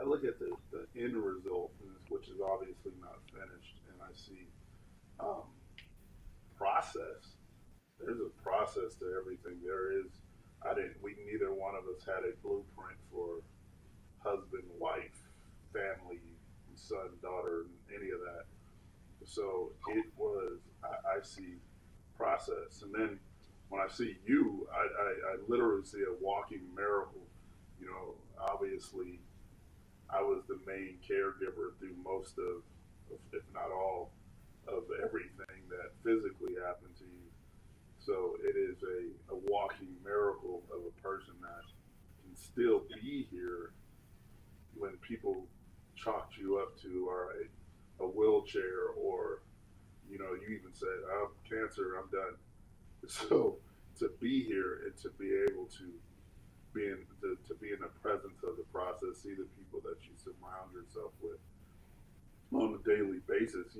I look at the end result, which is obviously not finished, and I see um, process. There's a process to everything. There is. I didn't. We neither one of us had a blueprint for husband, wife, family, son, daughter, any of that. So it was. I see process, and then when I see you, I literally see a walking miracle. You know, obviously, I was the main caregiver through most of if not all, of everything that physically happened to you. So it is a walking miracle of a person that can still be here when people chalked you up to all right, a wheelchair or you even said, I'm cancer, I'm done. So to be here and to be able to be in the presence of the process, see the people that you surround yourself with on a daily basis.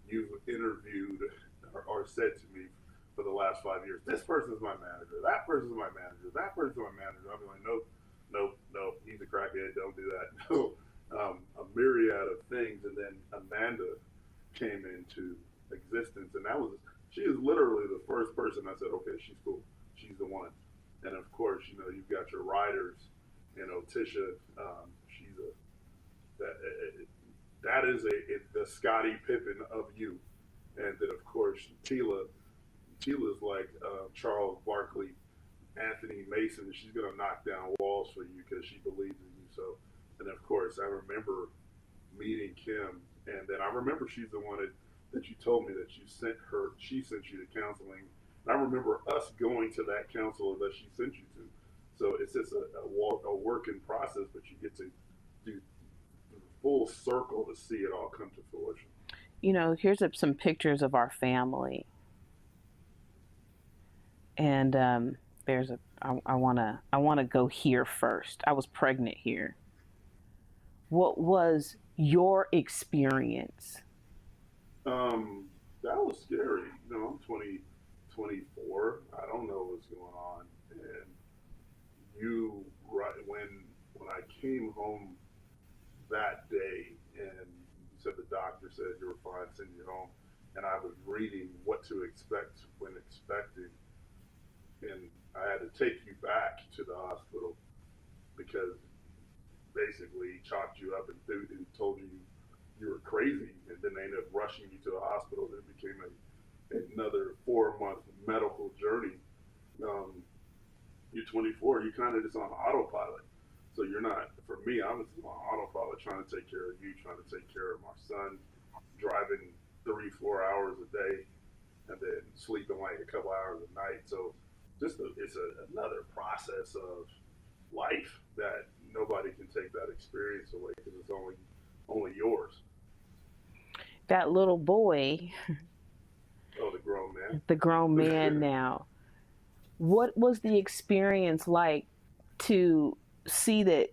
You've interviewed or said to me for the last 5 years, this person's my manager, that person's my manager, that person's my manager. I'll be like, nope, nope, nope, he's a crackhead, don't do that. No, a myriad of things. And then Amanda came into existence, and she is literally the first person I said, okay, she's cool, she's the one. And of course, you've got your riders, Tisha, she's that is the Scottie Pippen of you. And then of course Tila's like Charles Barkley, Anthony Mason. She's gonna knock down walls for you because she believes in you. So, and of course I remember meeting Kim, and then I remember she's the one that you told me that she sent you to counseling. And I remember us going to that counselor that she sent you to. So it's just a work in process, but you get to do full circle to see it all come to fruition. Here's some pictures of our family. And I wanna go here first. I was pregnant here. What was your experience? That was scary. I'm 24. I don't know what's going on. And you, right when I came home that day, and you said the doctor said you were fine, send you home, and I was reading what to expect when expecting, and I had to take you back to the hospital because basically he chalked you up and told you you were crazy, and then they ended up rushing you to the hospital. It became another 4-month medical journey. You're 24. You're kind of just on autopilot. So you're not. For me, I was on autopilot, trying to take care of you, trying to take care of my son, driving 3-4 hours a day, and then sleeping like a couple hours a night. So it's another process of life that nobody can take that experience away because it's only yours. That little boy. Oh, the grown man. The grown man now. What was the experience like to see that,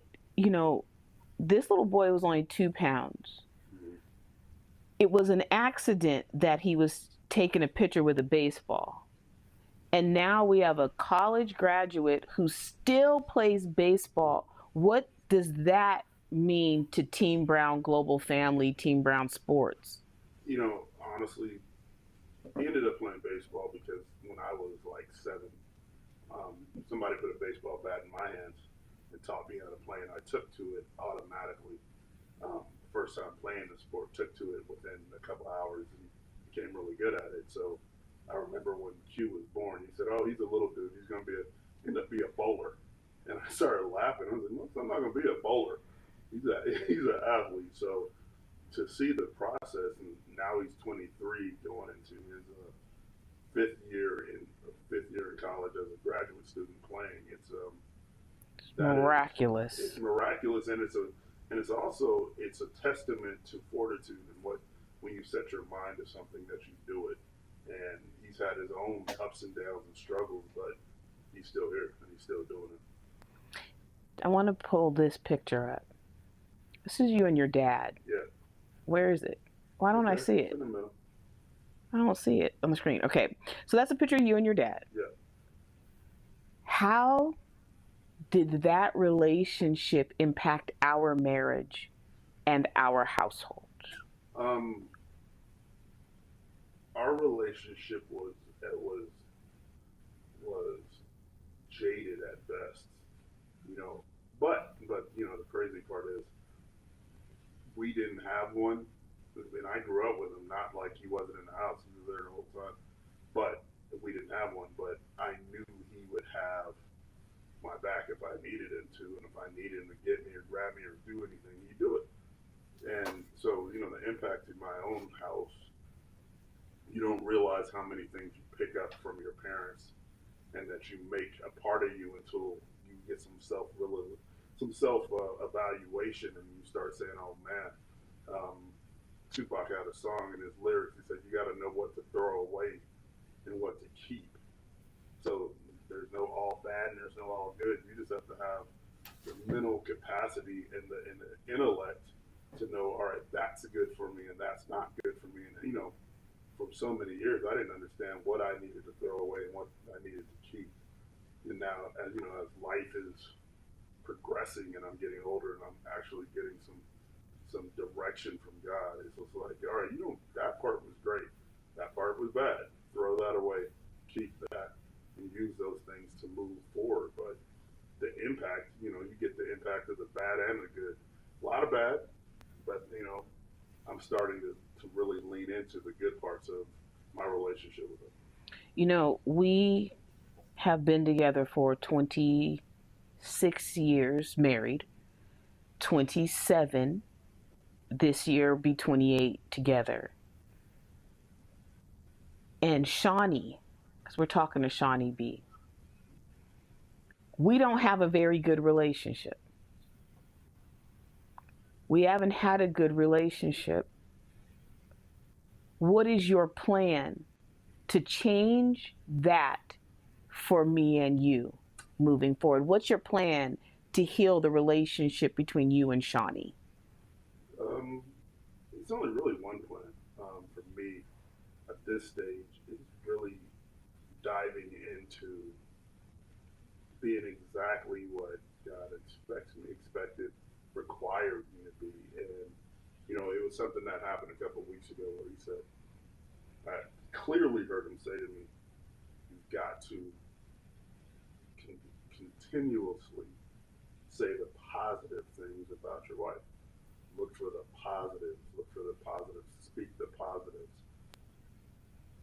this little boy was only 2 pounds. Mm-hmm. It was an accident that he was taking a picture with a baseball. And now we have a college graduate who still plays baseball. What does that mean to Team Brown Global Family, Team Brown Sports? Honestly, he ended up playing baseball because when I was like 7, somebody put a baseball bat in my hands and taught me how to play, and I took to it automatically. First time playing the sport, took to it within a couple hours and became really good at it. So I remember when Q was born, he said, "Oh, he's a little dude. He's going to end up be a bowler." And I started laughing. I was like, "No, I'm not going to be a bowler. He's an athlete." So to see the process, and now he's 23, going into his fifth year in college as a graduate student playing. Miraculous. It's miraculous, and it's a testament to fortitude and what when you set your mind to something that you do it. And he's had his own ups and downs and struggles, but he's still here and he's still doing it. I want to pull this picture up. This is you and your dad. Yeah. Where is it? Why don't I see it? In the middle. I don't see it on the screen. Okay, so that's a picture of you and your dad. Yeah. How did that relationship impact our marriage and our household? Our relationship was jaded at best, you know. But you know, the crazy part is we didn't have one. I mean, I grew up with him, not like he wasn't in the house; he was there the whole time. But we didn't have one. But I knew he would have my back if I needed him to, and if I needed him to get me or grab me or do anything, he'd do it. And so, you know, the impact in my own house, you don't realize how many things you pick up from your parents, and that you make a part of you until you get some self evaluation, and you start saying, "Oh man." Tupac had a song in his lyrics. He said, "You got to know what to throw away and what to keep." So there's no all bad and there's no all good. You just have to have the mental capacity and the intellect to know, all right, that's good for me and that's not good for me. And you know, for so many years, I didn't understand what I needed to throw away and what I needed to keep. And now, as you know, as life is progressing and I'm getting older and I'm actually getting some direction from God, it's just like, all right, you know, that part was great, that part was bad. Throw that away, keep that, and use those things to move forward. But the impact, you know, you get the impact of the bad and the good. A lot of bad, but you know, I'm starting to really lean into the good parts of my relationship with him. You know, we have been together for 26 years, married, 27 this year, be 28 together. And Shawnee, because we're talking to Shawnee B, we don't have a very good relationship. We haven't had a good relationship. What is your plan to change that for me and you moving forward? What's your plan to heal the relationship between you and Shawnee? It's only really one plan for me at this stage. Is really diving into being exactly what God required me to be. And, you know, it was something that happened a couple of weeks ago where he said, I clearly heard him say to me, you've got to continuously say the positive things about your wife. Look for the positives, speak the positives.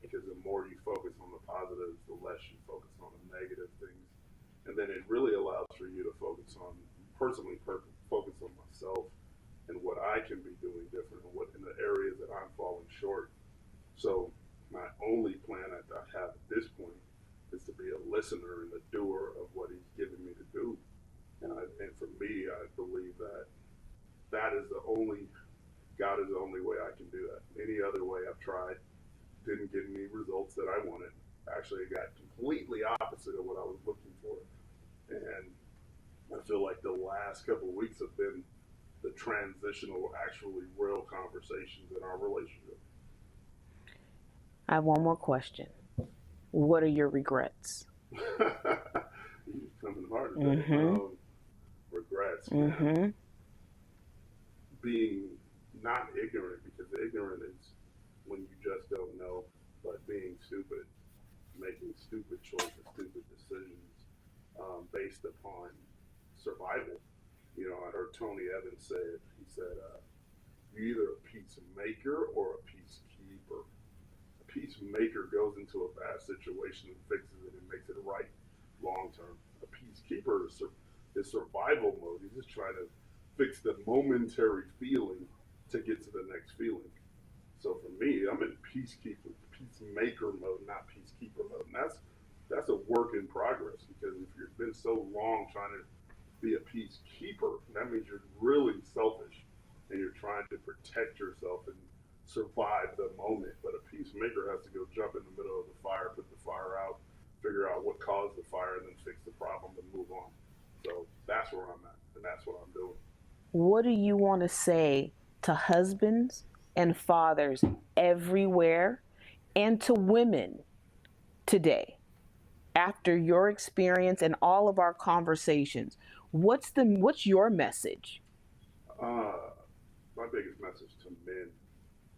Because the more you focus on the positives, the less you focus on the negative things. And then it really allows for you to focus on myself and what I can be doing different and what in the areas that I'm falling short. So my only plan that I have at this point is to be a listener and a doer of what he's given me to do. And for me, I believe that God is the only way I can do that. Any other way I've tried didn't give me results that I wanted. Actually, it got completely opposite of what I was looking for. And I feel like the last couple of weeks have been the transitional, actually real conversations in our relationship. I have one more question. What are your regrets? You're coming hard today. Regrets. Mm-hmm. Being not ignorant, because ignorant is when you just don't know, but being stupid, making stupid choices, stupid decisions based upon survival. You know, I heard Tony Evans say it. He said, you're either a peacemaker or a peacekeeper. A peacemaker peacemaker goes into a bad situation and fixes it and makes it right long term. A peacekeeper is survival mode. He's just trying to fix the momentary feeling to get to the next feeling. So for me, I'm in peacemaker mode, not peacekeeper mode. And that's a work in progress, because if you've been so long trying to be a peacekeeper, that means you're really selfish and you're trying to protect yourself and survive the moment. But a peacemaker has to go jump in the middle of the fire, put the fire out, figure out what caused the fire, and then fix the problem and move on. So that's where I'm at, and that's what I'm doing. What do you want to say to husbands and fathers everywhere, and to women today, after your experience and all of our conversations? What's your message? My biggest message to men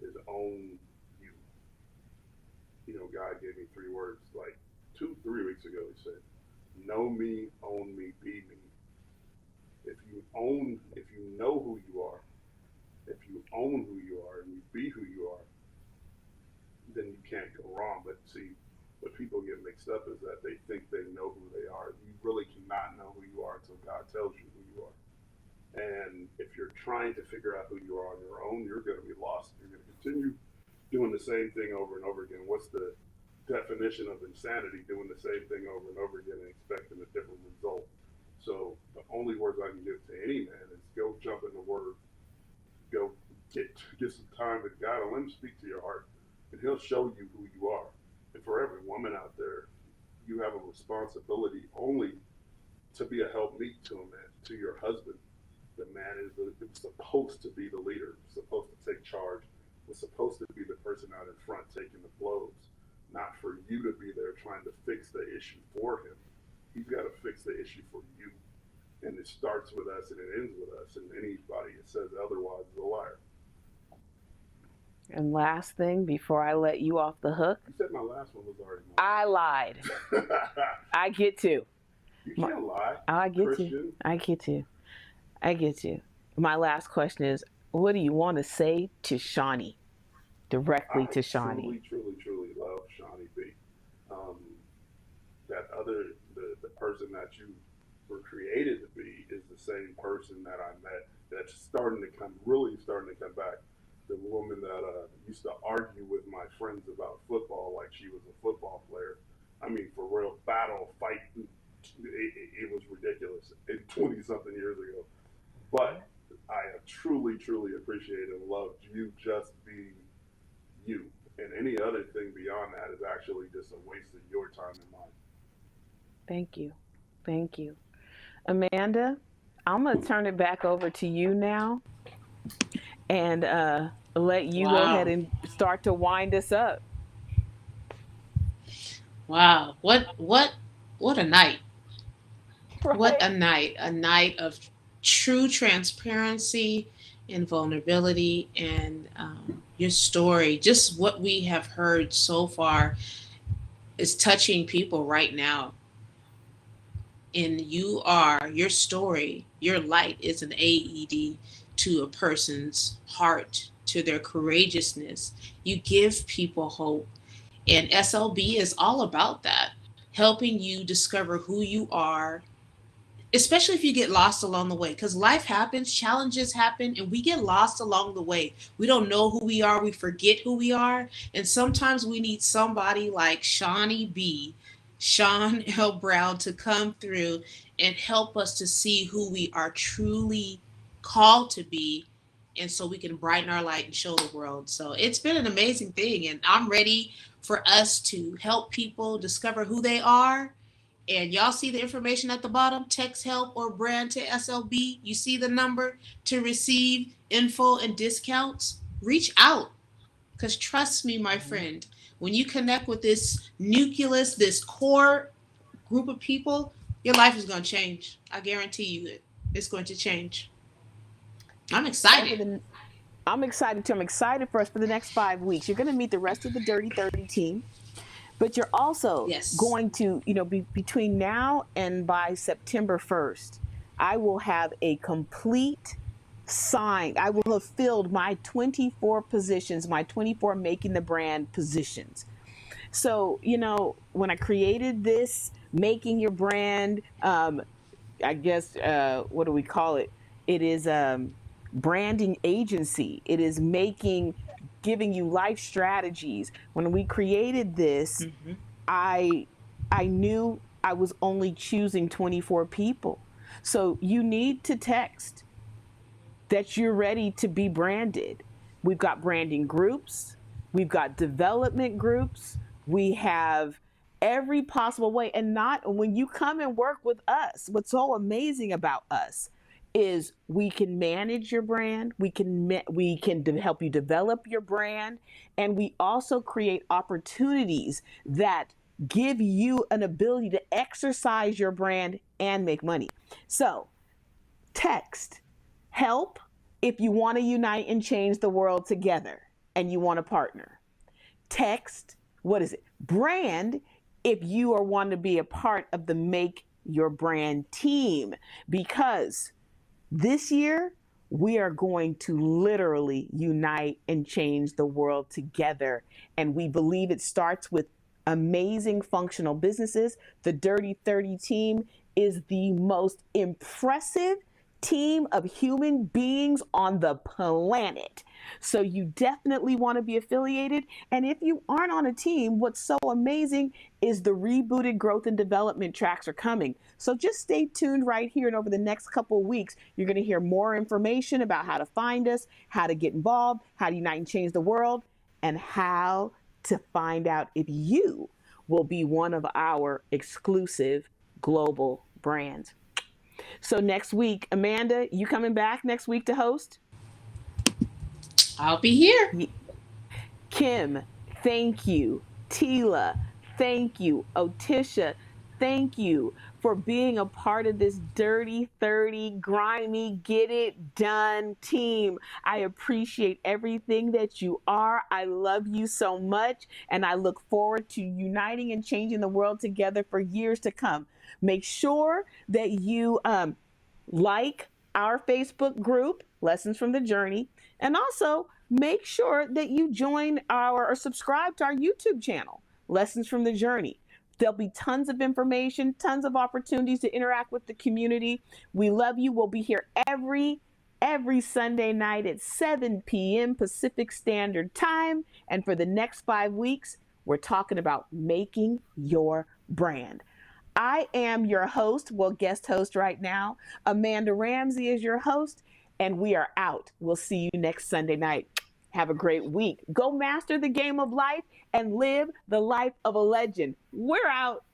is own you. You know, God gave me 3 words like 3 weeks ago. He said, know me, own me, be me. If you know who you are, if you own who you are, and you be who you are, then you can't go wrong. But see, what people get mixed up is that they think they know who they are. You really cannot know who you are until God tells you who you are. And if you're trying to figure out who you are on your own, you're going to be lost. You're going to continue doing the same thing over and over again. What's the definition of insanity? Doing the same thing over and over again and expecting a different result. So the only words I can give to any man is go jump in the Word, go get some time with God, and let Him speak to your heart, and He'll show you who you are. And for every woman out there, you have a responsibility only to be a helpmeet to a man, to your husband. The man is supposed to be the leader, supposed to take charge, was supposed to be the person out in front taking the blows, not for you to be there trying to fix the issue for him. He's got to fix the issue for you. And it starts with us and it ends with us. And anybody that says otherwise is a liar. And last thing, before I let you off the hook. You said my last one was already mine. I lied. I get to. You can't lie. I get Christian. you. I get you. I get you. My last question is, what do you want to say to Shawnee? Directly to Shawnee. I truly love Shawnee B. The person that you were created to be is the same person that I met that's really starting to come back. The woman that used to argue with my friends about football like she was a football player. I mean, for real, battle, fight, it was ridiculous 20-something years ago. But I have truly appreciated and loved you just being you. And any other thing beyond that is actually just a waste of your time and mine. Thank you. Thank you. Amanda, I'm going to turn it back over to you now and let you go ahead and start to wind us up. Wow. What a night. Right? What a night of true transparency and vulnerability, and your story, just what we have heard so far, is touching people right now. And your story, your light is an AED to a person's heart, to their courageousness. You give people hope. And SLB is all about that, helping you discover who you are, especially if you get lost along the way, because life happens, challenges happen, and we get lost along the way. We don't know who we are. We forget who we are. And sometimes we need somebody like Shawnee B, Sean L. Brown, to come through and help us to see who we are truly called to be, and so we can brighten our light and show the world. So it's been an amazing thing, and I'm ready for us to help people discover who they are. And y'all see the information at the bottom, text help or brand to SLB. You see the number to receive info and discounts. Reach out, because trust me, my friend, when you connect with this nucleus, this core group of people, your life is going to change. I guarantee you it's going to change. I'm excited. I'm excited too. I'm excited for us for the next 5 weeks. You're going to meet the rest of the Dirty 30 team. But you're also going to, between now and by September 1st, I will have a complete I will have filled my 24 positions, my 24 Making the Brand positions. So, when I created this, making your brand, I guess, what do we call it? It is branding agency. It is giving you life strategies. When we created this, Mm-hmm. I knew I was only choosing 24 people. So you need to text that you're ready to be branded. We've got branding groups, we've got development groups, we have every possible way. And not when you come and work with us, what's so amazing about us is we can manage your brand, we can help you develop your brand, and we also create opportunities that give you an ability to exercise your brand and make money. So text help if you want to unite and change the world together and you want to partner. Text, what is it? Brand, if you are wanting to be a part of the Make Your Brand team, because this year we are going to literally unite and change the world together. And we believe it starts with amazing functional businesses. The Dirty 30 team is the most impressive team of human beings on the planet. So you definitely want to be affiliated. And if you aren't on a team, what's so amazing is the rebooted growth and development tracks are coming. So just stay tuned right here. And over the next couple of weeks, you're going to hear more information about how to find us, how to get involved, how to unite and change the world, and how to find out if you will be one of our exclusive global brands. So next week, Amanda, you coming back next week to host? I'll be here. Kim, thank you. Tila, thank you. Otisha, thank you for being a part of this Dirty 30 grimy get it done team. I appreciate everything that you are. I love you so much, and I look forward to uniting and changing the world together for years to come. Make sure that you like our Facebook group, Lessons from the Journey, and also make sure that you join or subscribe to our YouTube channel, Lessons from the Journey. There'll be tons of information, tons of opportunities to interact with the community. We love you. We'll be here every Sunday night at 7 p.m. Pacific Standard Time. And for the next 5 weeks, we're talking about making your brand. I am your host, guest host right now. Amanda Ramsey is your host, and we are out. We'll see you next Sunday night. Have a great week. Go master the game of life and live the life of a legend. We're out.